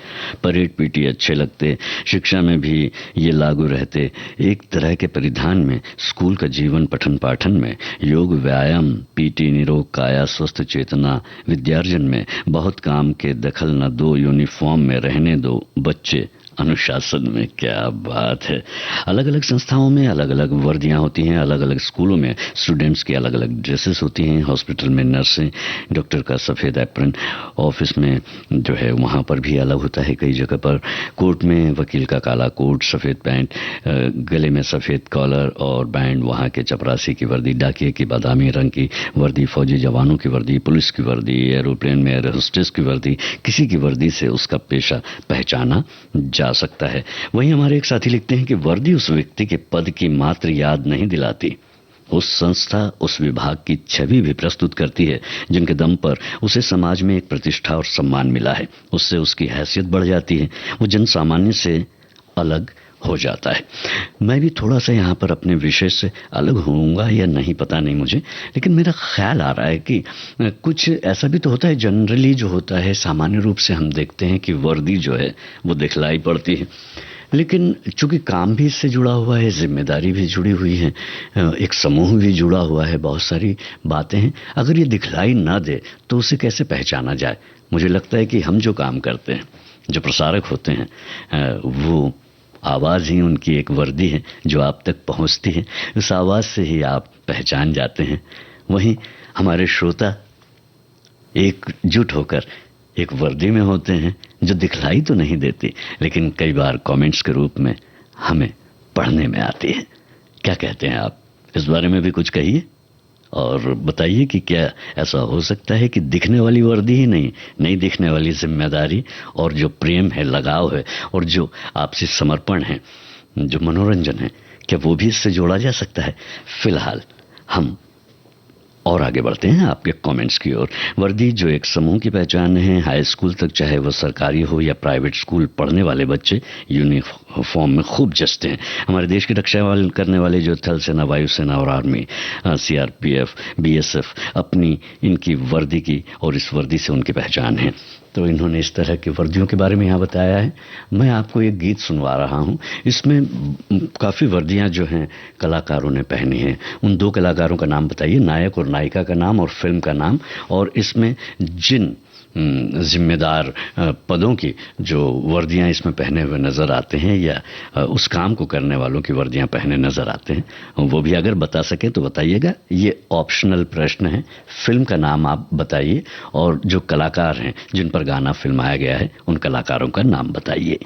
परेड पीटी अच्छे लगते, शिक्षा में भी ये लागू रहते। एक तरह के परिधान में स्कूल का जीवन पठन पाठन में, योग व्यायाम पीटी निरोग काया स्वस्थ चेतना, विद्यार्जन में बहुत काम के दखल न दो, यूनिफॉर्म में रहने दो बच्चे अनुशासन में। क्या बात है। अलग अलग संस्थाओं में अलग अलग वर्दियां होती हैं, अलग अलग स्कूलों में स्टूडेंट्स की अलग अलग ड्रेसेस होती हैं। हॉस्पिटल में नर्सें, डॉक्टर का सफ़ेद एप्रन, ऑफिस में जो है वहाँ पर भी अलग होता है कई जगह पर। कोर्ट में वकील का काला कोट, सफ़ेद पैंट, गले में सफ़ेद कॉलर और बैंड, वहाँ के चपरासी की वर्दी, डाकिये की बादामी रंग की वर्दी, फौजी जवानों की वर्दी, पुलिस की वर्दी, एरोप्लेन में एयर होस्टेस की वर्दी। किसी की वर्दी से उसका पेशा पहचाना जा सकता है। वहीं हमारे एक साथी लिखते हैं कि वर्दी उस व्यक्ति के पद की मात्र याद नहीं दिलाती, उस संस्था, उस विभाग की छवि भी प्रस्तुत करती है जिनके दम पर उसे समाज में एक प्रतिष्ठा और सम्मान मिला है। उससे उसकी हैसियत बढ़ जाती है, वो जन सामान्य से अलग हो जाता है। मैं भी थोड़ा सा यहाँ पर अपने विषय से अलग होऊंगा या नहीं पता नहीं मुझे, लेकिन मेरा ख्याल आ रहा है कि कुछ ऐसा भी तो होता है। जनरली जो होता है, सामान्य रूप से हम देखते हैं कि वर्दी जो है वो दिखलाई पड़ती है, लेकिन चूंकि काम भी इससे जुड़ा हुआ है, जिम्मेदारी भी जुड़ी हुई है, एक समूह भी जुड़ा हुआ है, बहुत सारी बातें हैं। अगर ये दिखलाई ना दे तो उसे कैसे पहचाना जाए? मुझे लगता है कि हम जो काम करते हैं, जो प्रसारक होते हैं, वो आवाज़ ही उनकी एक वर्दी है जो आप तक पहुंचती है। उस आवाज़ से ही आप पहचान जाते हैं। वहीं हमारे श्रोता एकजुट होकर एक वर्दी में होते हैं जो दिखलाई तो नहीं देती, लेकिन कई बार कमेंट्स के रूप में हमें पढ़ने में आती है। क्या कहते हैं आप? इस बारे में भी कुछ कहिए और बताइए कि क्या ऐसा हो सकता है कि दिखने वाली वर्दी ही नहीं दिखने वाली जिम्मेदारी और जो प्रेम है, लगाव है और जो आपसी समर्पण है, जो मनोरंजन है, क्या वो भी इससे जोड़ा जा सकता है? फिलहाल हम और आगे बढ़ते हैं आपके कमेंट्स की ओर। वर्दी जो एक समूह की पहचान है, हाई स्कूल तक चाहे वो सरकारी हो या प्राइवेट स्कूल पढ़ने वाले बच्चे यूनिफॉर्म में खूब जचते हैं। हमारे देश की रक्षा करने वाले जो थल सेना, वायुसेना और आर्मी, सीआरपीएफ, बीएसएफ अपनी इनकी वर्दी की और इस वर्दी से उनकी पहचान है। तो इन्होंने इस तरह की वर्दियों के बारे में यहाँ बताया है। मैं आपको एक गीत सुनवा रहा हूँ। इसमें काफ़ी वर्दियाँ जो हैं कलाकारों ने पहनी हैं। उन दो कलाकारों का नाम बताइए, नायक और नायिका का नाम और फिल्म का नाम, और इसमें जिन जिम्मेदार पदों की जो वर्दियां इसमें पहने हुए नजर आते हैं या उस काम को करने वालों की वर्दियां पहने नजर आते हैं, वो भी अगर बता सके तो बताइएगा। ये ऑप्शनल प्रश्न है। फिल्म का नाम आप बताइए और जो कलाकार हैं जिन पर गाना फिल्माया गया है उन कलाकारों का नाम बताइए।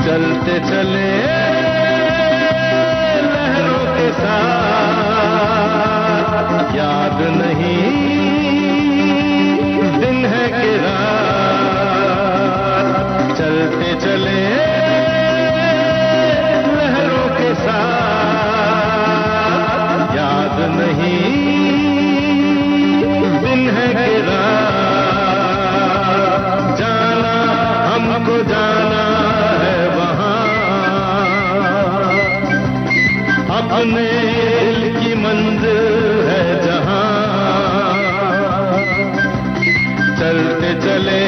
चलते चले लहरों के साथ, याद नहीं दिन है कि रात। चलते चले लहरों के साथ, याद नहीं दिन है कि रात। जाना हमको जाना अपने दिल की मंजिल है जहां। चलते चले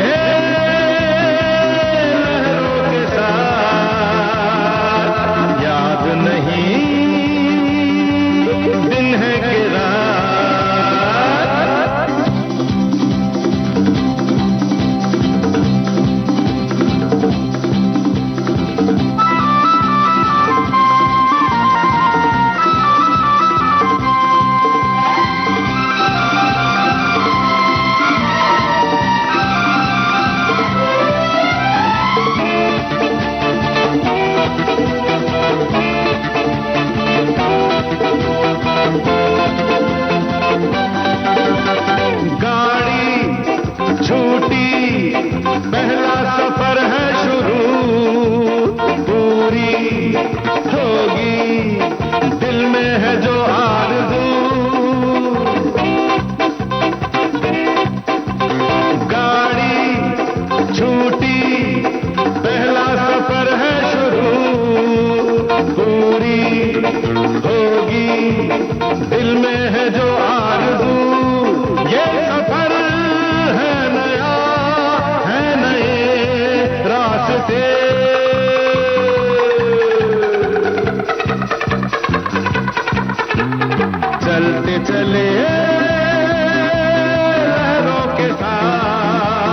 लहरों के साथ, याद नहीं दिन है कि रात। पहला सफर है शुरू, पूरी होगी दिल में है जो आरज़ू। गाड़ी छूटी, पहला सफर है शुरू, पूरी होगी दिल में है जो आरज़ू। ये सफर है नया, है नए रास्ते। चलते चले लहरों के साथ,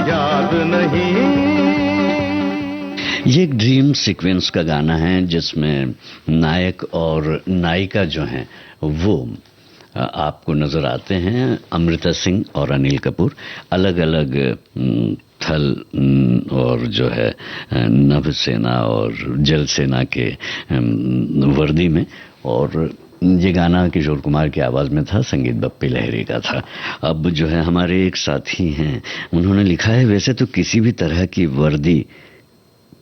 याद नहीं। ये एक ड्रीम सीक्वेंस का गाना है जिसमें नायक और नायिका जो हैं वो आपको नजर आते हैं, अमृता सिंह और अनिल कपूर, अलग अलग थल और जो है नभ सेना और जल सेना के वर्दी में। और ये गाना किशोर कुमार की आवाज में था, संगीत बप्पी लहरी का था। अब जो है हमारे एक साथी हैं, उन्होंने लिखा है, वैसे तो किसी भी तरह की वर्दी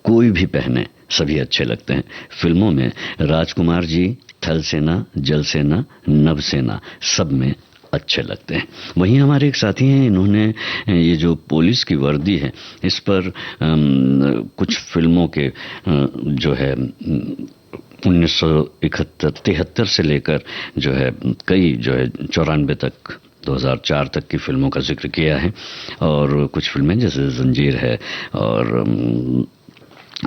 कोई भी पहने सभी अच्छे लगते हैं। फिल्मों में राजकुमार जी थल सेना, जल सेना, नभ सेना सब में अच्छे लगते हैं। वहीं हमारे एक साथी हैं, इन्होंने ये जो पुलिस की वर्दी है इस पर कुछ फिल्मों के जो है 1971-73 से लेकर जो है कई जो है 94 तक 2004 तक की फिल्मों का जिक्र किया है। और कुछ फिल्में जैसे जंजीर है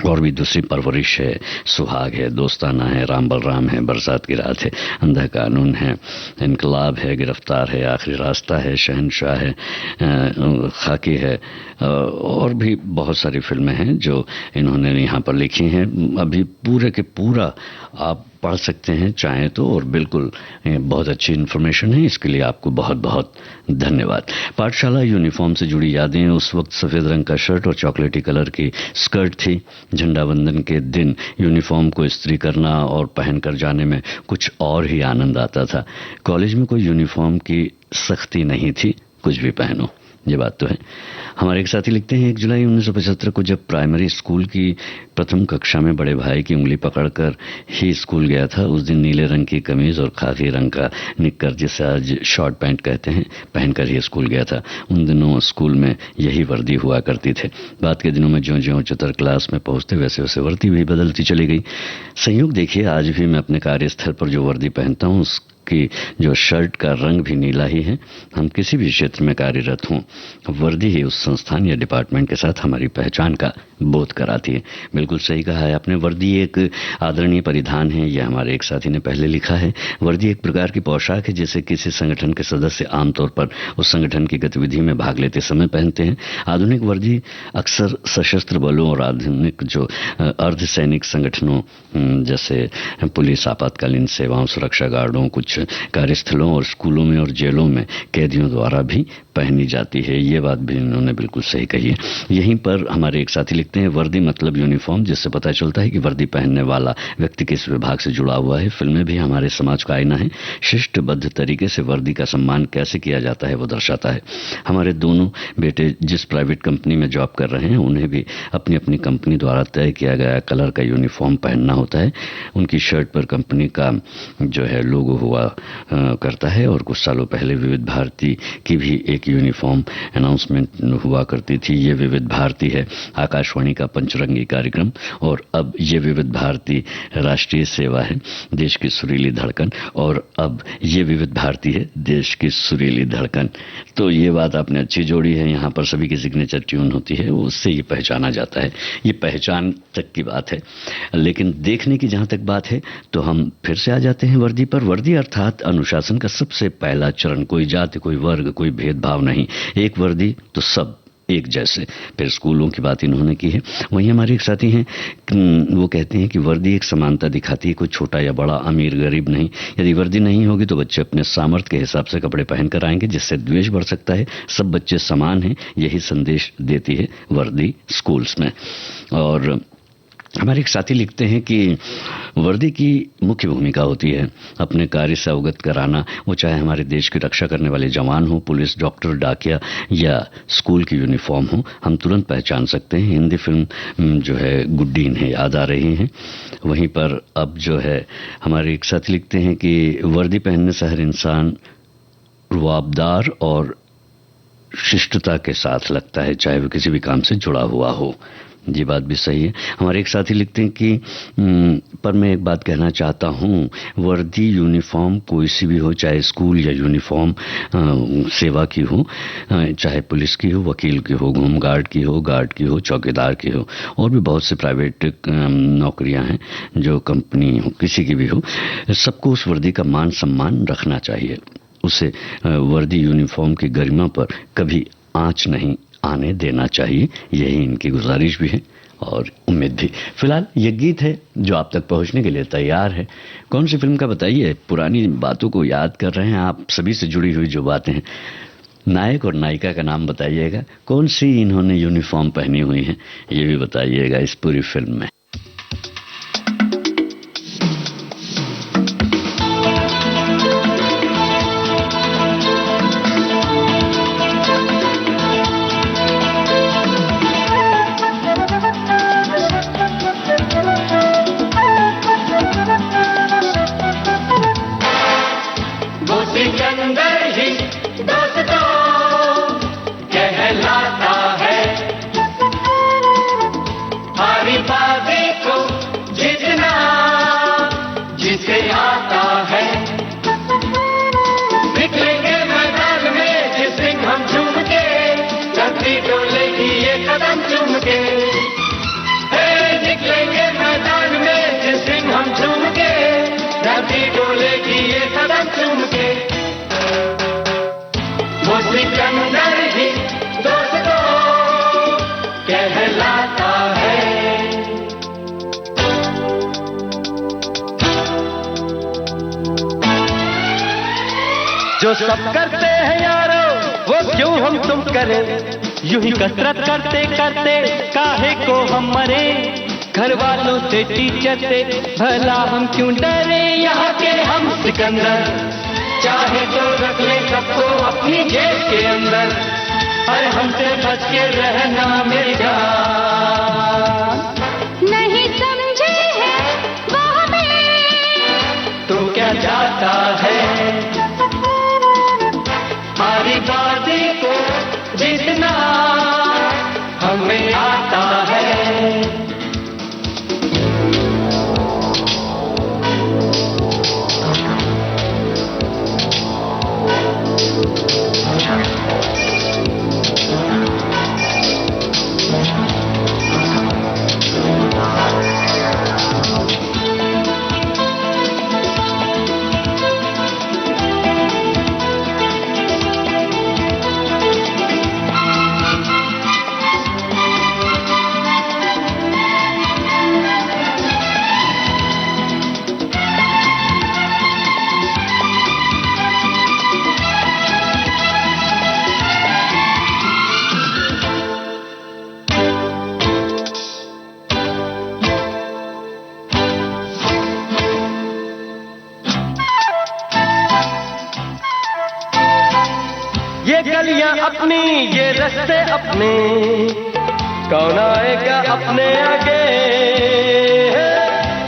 और भी दूसरी परवरिश है, सुहाग है, दोस्ताना है, राम बलराम है, बरसात की रात है, अंधा कानून है, इनकलाब है, गिरफ्तार है, आखिरी रास्ता है, शहंशाह है, खाकी है और भी बहुत सारी फिल्में हैं जो इन्होंने यहाँ पर लिखी हैं। अभी पूरे के पूरा आप पढ़ सकते हैं चाहें तो, और बिल्कुल बहुत अच्छी इन्फॉर्मेशन है। इसके लिए आपको बहुत बहुत धन्यवाद। पाठशाला यूनिफॉर्म से जुड़ी यादें। उस वक्त सफ़ेद रंग का शर्ट और चॉकलेटी कलर की स्कर्ट थी। झंडा वंदन के दिन यूनिफॉर्म को इस्त्री करना और पहनकर जाने में कुछ और ही आनंद आता था। कॉलेज में कोई यूनिफॉर्म की सख्ती नहीं थी, कुछ भी पहनो, ये बात तो है। हमारे एक साथी लिखते हैं 1 जुलाई 1975 को जब प्राइमरी स्कूल की प्रथम कक्षा में बड़े भाई की उंगली पकड़कर ही स्कूल गया था। उस दिन नीले रंग की कमीज और खाकी रंग का निक्कर, जिसे आज शॉर्ट पैंट कहते हैं, पहनकर ही स्कूल गया था। उन दिनों स्कूल में यही वर्दी हुआ करती थे। बाद के दिनों में ज्यों ज्यों उच्चतर क्लास में पहुंचते वैसे वैसे वर्दी भी बदलती चली गई। संयोग देखिए, आज भी मैं अपने कार्यस्थल पर जो वर्दी पहनता हूँ कि जो शर्ट का रंग भी नीला ही है। हम किसी भी क्षेत्र में कार्यरत हों, वर्दी ही उस संस्थान या डिपार्टमेंट के साथ हमारी पहचान का बोध कराती है। बिल्कुल सही कहा है आपने, वर्दी एक आदरणीय परिधान है। यह हमारे एक साथी ने पहले लिखा है। वर्दी एक प्रकार की पोशाक है जिसे किसी संगठन के सदस्य आमतौर पर उस संगठन की गतिविधि में भाग लेते समय पहनते हैं। आधुनिक वर्दी अक्सर सशस्त्र बलों और आधुनिक जो अर्धसैनिक संगठनों जैसे पुलिस, आपातकालीन सेवाओं, सुरक्षा गार्डों, कुछ कार्यस्थलों और स्कूलों में और जेलों में कैदियों द्वारा भी पहनी जाती है। ये बात भी इन्होंने बिल्कुल सही कही है। यहीं पर हमारे एक साथी लिखते हैं वर्दी मतलब यूनिफॉर्म, जिससे पता चलता है कि वर्दी पहनने वाला व्यक्ति किस विभाग से जुड़ा हुआ है। फिल्में भी हमारे समाज का आईना है। शिष्टबद्ध तरीके से वर्दी का सम्मान कैसे किया जाता है वो दर्शाता है। हमारे दोनों बेटे जिस प्राइवेट कंपनी में जॉब कर रहे हैं उन्हें भी अपनी अपनी कंपनी द्वारा तय किया गया कलर का यूनिफॉर्म पहनना होता है। उनकी शर्ट पर कंपनी का जो है लोगो हुआ करता है। और कुछ सालों पहले विविध भारती की भी एक यूनिफॉर्म अनाउंसमेंट हुआ करती थी। ये विविध भारती है आकाशवाणी का पंचरंगी कार्यक्रम, और अब ये विविध भारती राष्ट्रीय सेवा है, देश की सुरीली धड़कन, और अब ये विविध भारती है देश की सुरीली धड़कन। तो ये बात आपने अच्छी जोड़ी है। यहाँ पर सभी की सिग्नेचर ट्यून होती है, उससे ये पहचाना जाता है। ये पहचान तक की बात है। लेकिन देखने की जहाँ तक बात है तो हम फिर से आ जाते हैं वर्दी पर। वर्दी अर्थात अनुशासन का सबसे पहला चरण। कोई जाति, कोई वर्ग, कोई भेदभाव नहीं, एक वर्दी तो सब एक जैसे। फिर स्कूलों की बात इन्होंने की है। वहीं हमारे एक साथी हैं, वो कहते हैं कि वर्दी एक समानता दिखाती है, कोई छोटा या बड़ा, अमीर गरीब नहीं। यदि वर्दी नहीं होगी तो बच्चे अपने सामर्थ्य के हिसाब से कपड़े पहनकर आएंगे, जिससे द्वेष बढ़ सकता है। सब बच्चे समान हैं, यही संदेश देती है वर्दी स्कूल्स में। और हमारे एक साथी लिखते हैं कि वर्दी की मुख्य भूमिका होती है अपने कार्य से अवगत कराना, वो चाहे हमारे देश की रक्षा करने वाले जवान हो, पुलिस, डॉक्टर, डाकिया या स्कूल की यूनिफॉर्म हो, हम तुरंत पहचान सकते हैं। हिंदी फिल्म जो है गुड्डी इन्हें याद आ रही हैं। वहीं पर अब जो है हमारे एक साथी लिखते हैं कि वर्दी पहनने से हर इंसान रुआबदार और शिष्टता के साथ लगता है, चाहे वो किसी भी काम से जुड़ा हुआ हो। ये बात भी सही है। हमारे एक साथी लिखते हैं कि पर मैं एक बात कहना चाहता हूँ, वर्दी यूनिफॉर्म कोई सी भी हो, चाहे स्कूल या यूनिफॉर्म सेवा की हो, चाहे पुलिस की हो, वकील की हो, होमगार्ड की हो, गार्ड की हो, चौकीदार की हो, और भी बहुत से प्राइवेट नौकरियां हैं जो कंपनी हो, किसी की भी हो, सबको उस वर्दी का मान सम्मान रखना चाहिए। उसे वर्दी यूनिफॉर्म की गरिमा पर कभी आंच नहीं आने देना चाहिए। यही इनकी गुजारिश भी है और उम्मीद भी। फिलहाल ये गीत है जो आप तक पहुंचने के लिए तैयार है। कौन सी फिल्म का बताइए? पुरानी बातों को याद कर रहे हैं आप, सभी से जुड़ी हुई जो बातें हैं। नायक और नायिका का नाम बताइएगा, कौन सी इन्होंने यूनिफॉर्म पहनी हुई है ये भी बताइएगा इस पूरी फिल्म में। सिकंदर ही आता है। निकलेंगे मैदान में जिस दिन हम झूम के, धरती डोलेगी ये कदम चूम के। निकलेंगे मैदान में जिस दिन हम झूम के, धरती डोलेगी ये कदम चूम के। वो सिकंदर ही दोस्तों कहलाता है। जो सब करते हैं यारो वो क्यों हम तुम करें, यूं ही कसरत करते करते काहे को हम मरे। घर वालों से टीचर से भला हम क्यों डरे, यहाँ के हम सिकंदर चाहे तो रख ले सबको अपनी जेब के अंदर। और हमसे बच के रहना मेरी जान। नहीं समझे हैं वो हमें तो क्या जाता है, हमारी बाजी को जीतना हमें आता है। ये गलियां अपनी ये रास्ते अपने, कौन आएगा अपने आगे।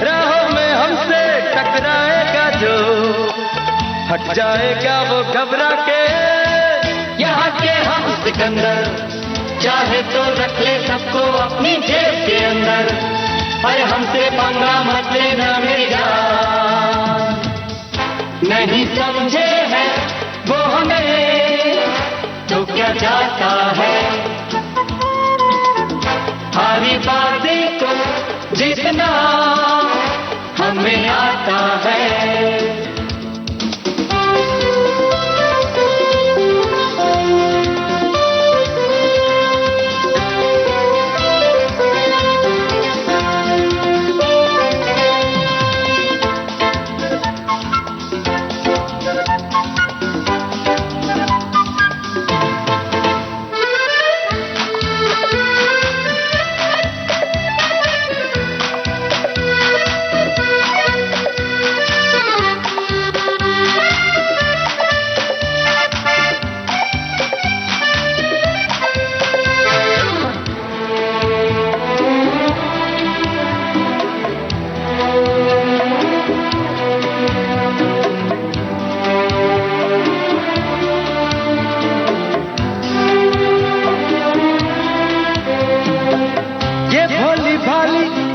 राहों में हमसे टकराएगा जो, हट जाएगा वो घबरा के। यहाँ के हम सिकंदर चाहे तो रख ले सबको अपनी जेब के अंदर। अरे हमसे पंगा मत लेना मेरी जान। नहीं समझे हैं वो हमें तो क्या जाता है, हमारी बाजी को जीतना हमें आता है।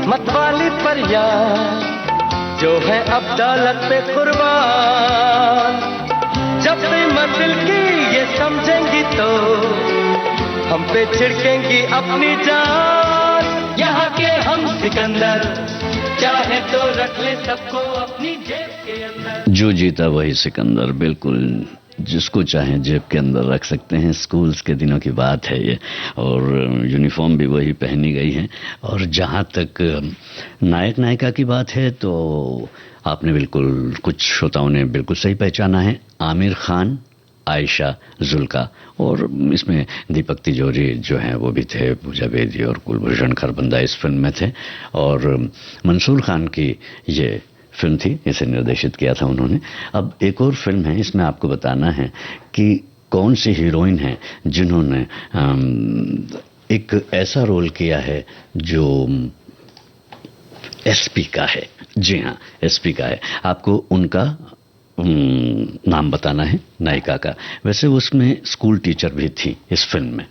मतवाली परिया जो है अब दौलत पे कुर्बान। जब भी मंजिल की ये समझेंगी तो हम पे छिड़केंगी अपनी जान। यहाँ के हम सिकंदर चाहे तो रख ले सबको अपनी जेब के अंदर। जो जीता वही सिकंदर, बिल्कुल जिसको चाहें जेब के अंदर रख सकते हैं। स्कूल्स के दिनों की बात है ये, और यूनिफॉर्म भी वही पहनी गई है। और जहाँ तक नायक नायिका की बात है तो आपने बिल्कुल, कुछ श्रोताओं ने बिल्कुल सही पहचाना है। आमिर खान, आयशा जुल्का, और इसमें दीपक तिजोरी जो हैं वो भी थे, पूजा बेदी और कुलभूषण खरबंदा इस फिल्म में थे। और मंसूर खान की ये फिल्म थी, इसे निर्देशित किया था उन्होंने। अब एक और फिल्म है, इसमें आपको बताना है कि कौन सी हीरोइन है जिन्होंने एक ऐसा रोल किया है जो एसपी का है। जी हाँ, एसपी का है। आपको उनका नाम बताना है, नायिका का। वैसे उसमें स्कूल टीचर भी थी इस फिल्म में।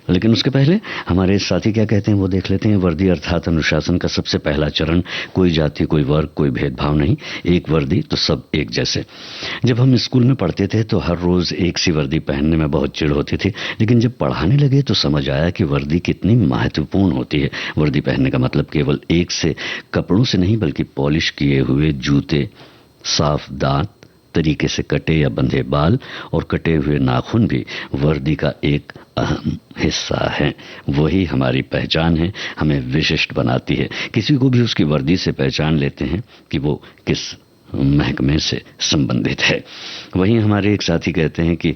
लेकिन उसके पहले हमारे साथी क्या कहते हैं वो देख लेते हैं। वर्दी अर्थात अनुशासन का सबसे पहला चरण, कोई जाति, कोई वर्ग, कोई भेदभाव नहीं, एक वर्दी तो सब एक जैसे। जब हम स्कूल में पढ़ते थे तो हर रोज एक सी वर्दी पहनने में बहुत चिढ़ होती थी, लेकिन जब पढ़ाने लगे तो समझ आया कि वर्दी कितनी महत्वपूर्ण होती है। वर्दी पहनने का मतलब केवल एक से कपड़ों से नहीं, बल्कि पॉलिश किए हुए जूते, साफ दांत, तरीके से कटे या बंधे बाल और कटे हुए नाखून भी वर्दी का एक अहम हिस्सा है। वही हमारी पहचान है, हमें विशिष्ट बनाती है। किसी को भी उसकी वर्दी से पहचान लेते हैं कि वो किस महकमे से संबंधित है। वहीं हमारे एक साथी कहते हैं कि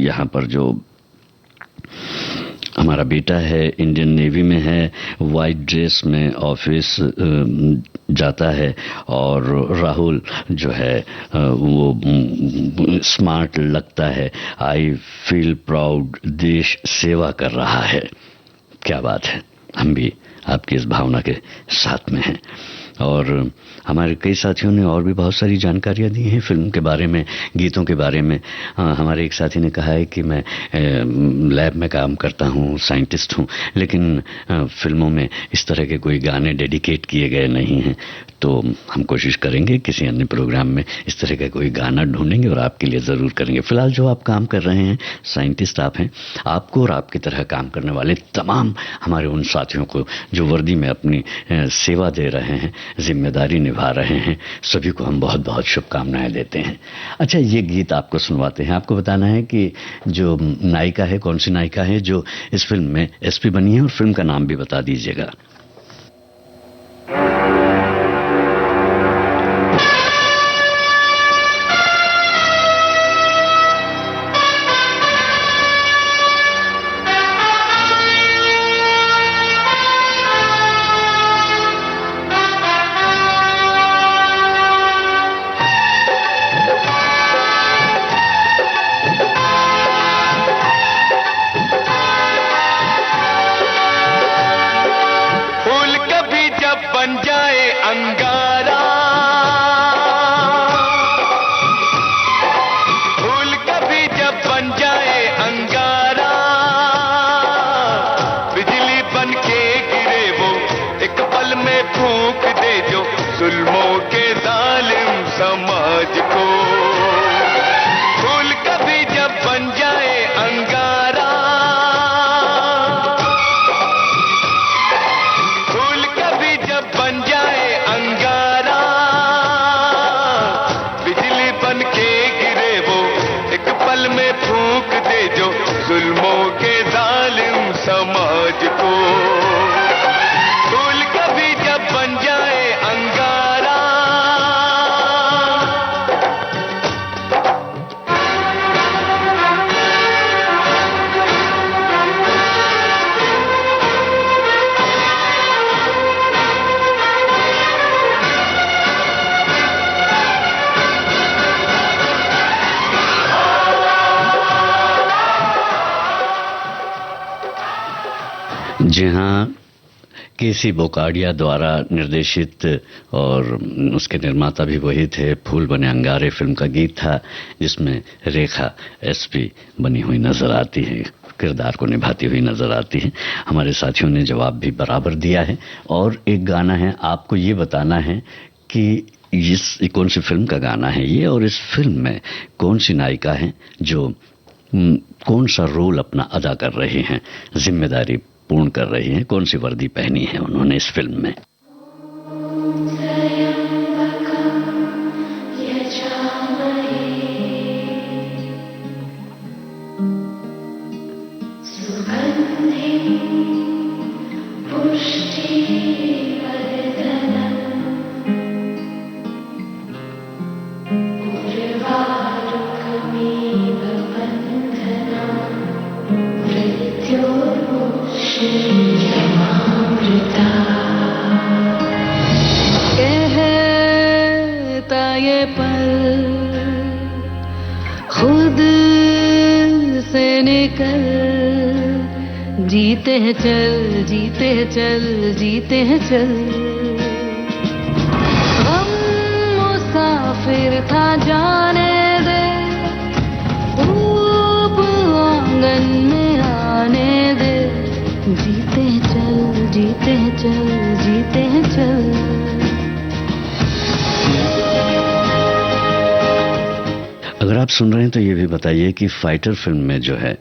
यहाँ पर जो हमारा बेटा है इंडियन नेवी में है, वाइट ड्रेस में ऑफिस जाता है, और राहुल जो है वो स्मार्ट लगता है। आई फील प्राउड, देश सेवा कर रहा है। क्या बात है, हम भी आपकी इस भावना के साथ में हैं। और हमारे कई साथियों ने और भी बहुत सारी जानकारियां दी हैं फिल्म के बारे में, गीतों के बारे में। हमारे एक साथी ने कहा है कि मैं लैब में काम करता हूं, साइंटिस्ट हूं, लेकिन फिल्मों में इस तरह के कोई गाने डेडिकेट किए गए नहीं हैं। तो हम कोशिश करेंगे किसी अन्य प्रोग्राम में इस तरह का कोई गाना ढूंढेंगे और आपके लिए ज़रूर करेंगे। फिलहाल जो आप काम कर रहे हैं, साइंटिस्ट आप हैं, आपको और आपकी तरह काम करने वाले तमाम हमारे उन साथियों को जो वर्दी में अपनी सेवा दे रहे हैं, जिम्मेदारी निभा रहे हैं, सभी को हम बहुत बहुत शुभकामनाएं देते हैं। अच्छा, ये गीत आपको सुनवाते हैं। आपको बताना है कि जो नायिका है, कौन सी नायिका है जो इस फिल्म में एसपी बनी है, और फिल्म का नाम भी बता दीजिएगा। जी हाँ, केसी बोकाडिया द्वारा निर्देशित और उसके निर्माता भी वही थे, फूल बने अंगारे फिल्म का गीत था, जिसमें रेखा एसपी बनी हुई नजर आती है, किरदार को निभाती हुई नजर आती है। हमारे साथियों ने जवाब भी बराबर दिया है। और एक गाना है, आपको ये बताना है कि इस कौन सी फिल्म का गाना है ये, और इस फिल्म में कौन सी नायिका है जो कौन सा रोल अपना अदा कर रही हैं, जिम्मेदारी पूर्ण कर रही हैं, कौन सी वर्दी पहनी है उन्होंने इस फिल्म में। जीते हैं चल, जीते हैं चल, जीते हैं चल। हम मुसाफिर था जाने दे, धूप आंगन में आने आप सुन रहे हैं तो ये भी बताइए कि फाइटर फिल्म में जो है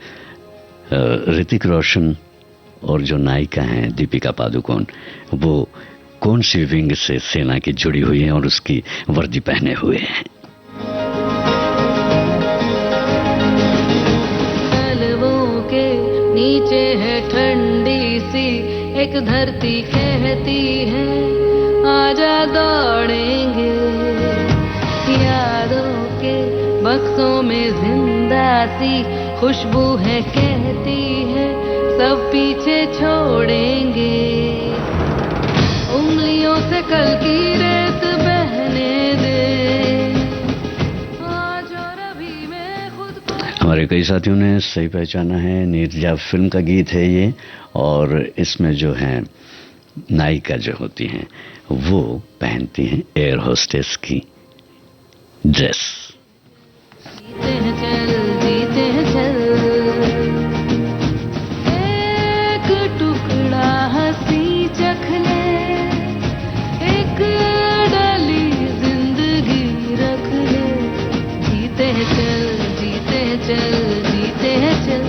ऋतिक रोशन और जो नायिका हैं दीपिका पादुकोण, वो कौन सी विंग से सेना की जुड़ी हुई हैं और उसकी वर्दी पहने हुए हैं? तलवों के नीचे है ठंडी सी एक धरती, कहती है आजा दौड़ेंगे। यादों के बक्सों में जिंदा सी खुशबू है, कहती है सब पीछे छोड़ेंगे। उंगलियों से कल की रेत बहने दे, आज और अभी मैं खुद को। हमारे कई साथियों ने सही पहचाना है, नीरजा फिल्म का गीत है ये, और इसमें जो है नायिका जो होती हैं वो पहनती हैं एयर होस्टेस की ड्रेस। जीते हैं चल, जीते हैं चल, एक टुकड़ा हंसी चख ले, एक डली जिंदगी रख ले। जीते हैं चल, जीते हैं चल, जीते हैं चल।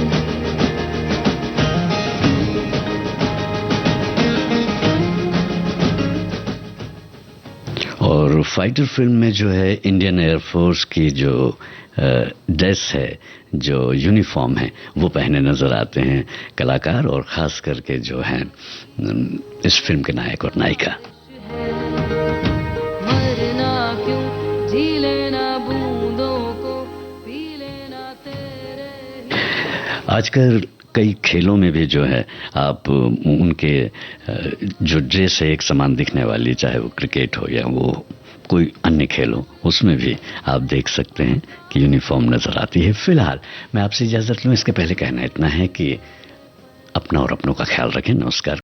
और फाइटर फिल्म में जो है इंडियन एयरफोर्स की जो ड्रेस है, जो यूनिफॉर्म है, वो पहने नजर आते हैं कलाकार, और खास करके जो है इस फिल्म के नायक और नायिका। मरना क्यों, जी लेना बूंदों को, पी लेना तेरे। आजकल कई खेलों में भी जो है आप उनके जो ड्रेस है एक समान दिखने वाली, चाहे वो क्रिकेट हो या वो कोई अन्य खेल हो, उसमें भी आप देख सकते हैं कि यूनिफॉर्म नजर आती है। फिलहाल मैं आपसे इजाजत लूं, इसके पहले कहना इतना है कि अपना और अपनों का ख्याल रखें। नमस्कार।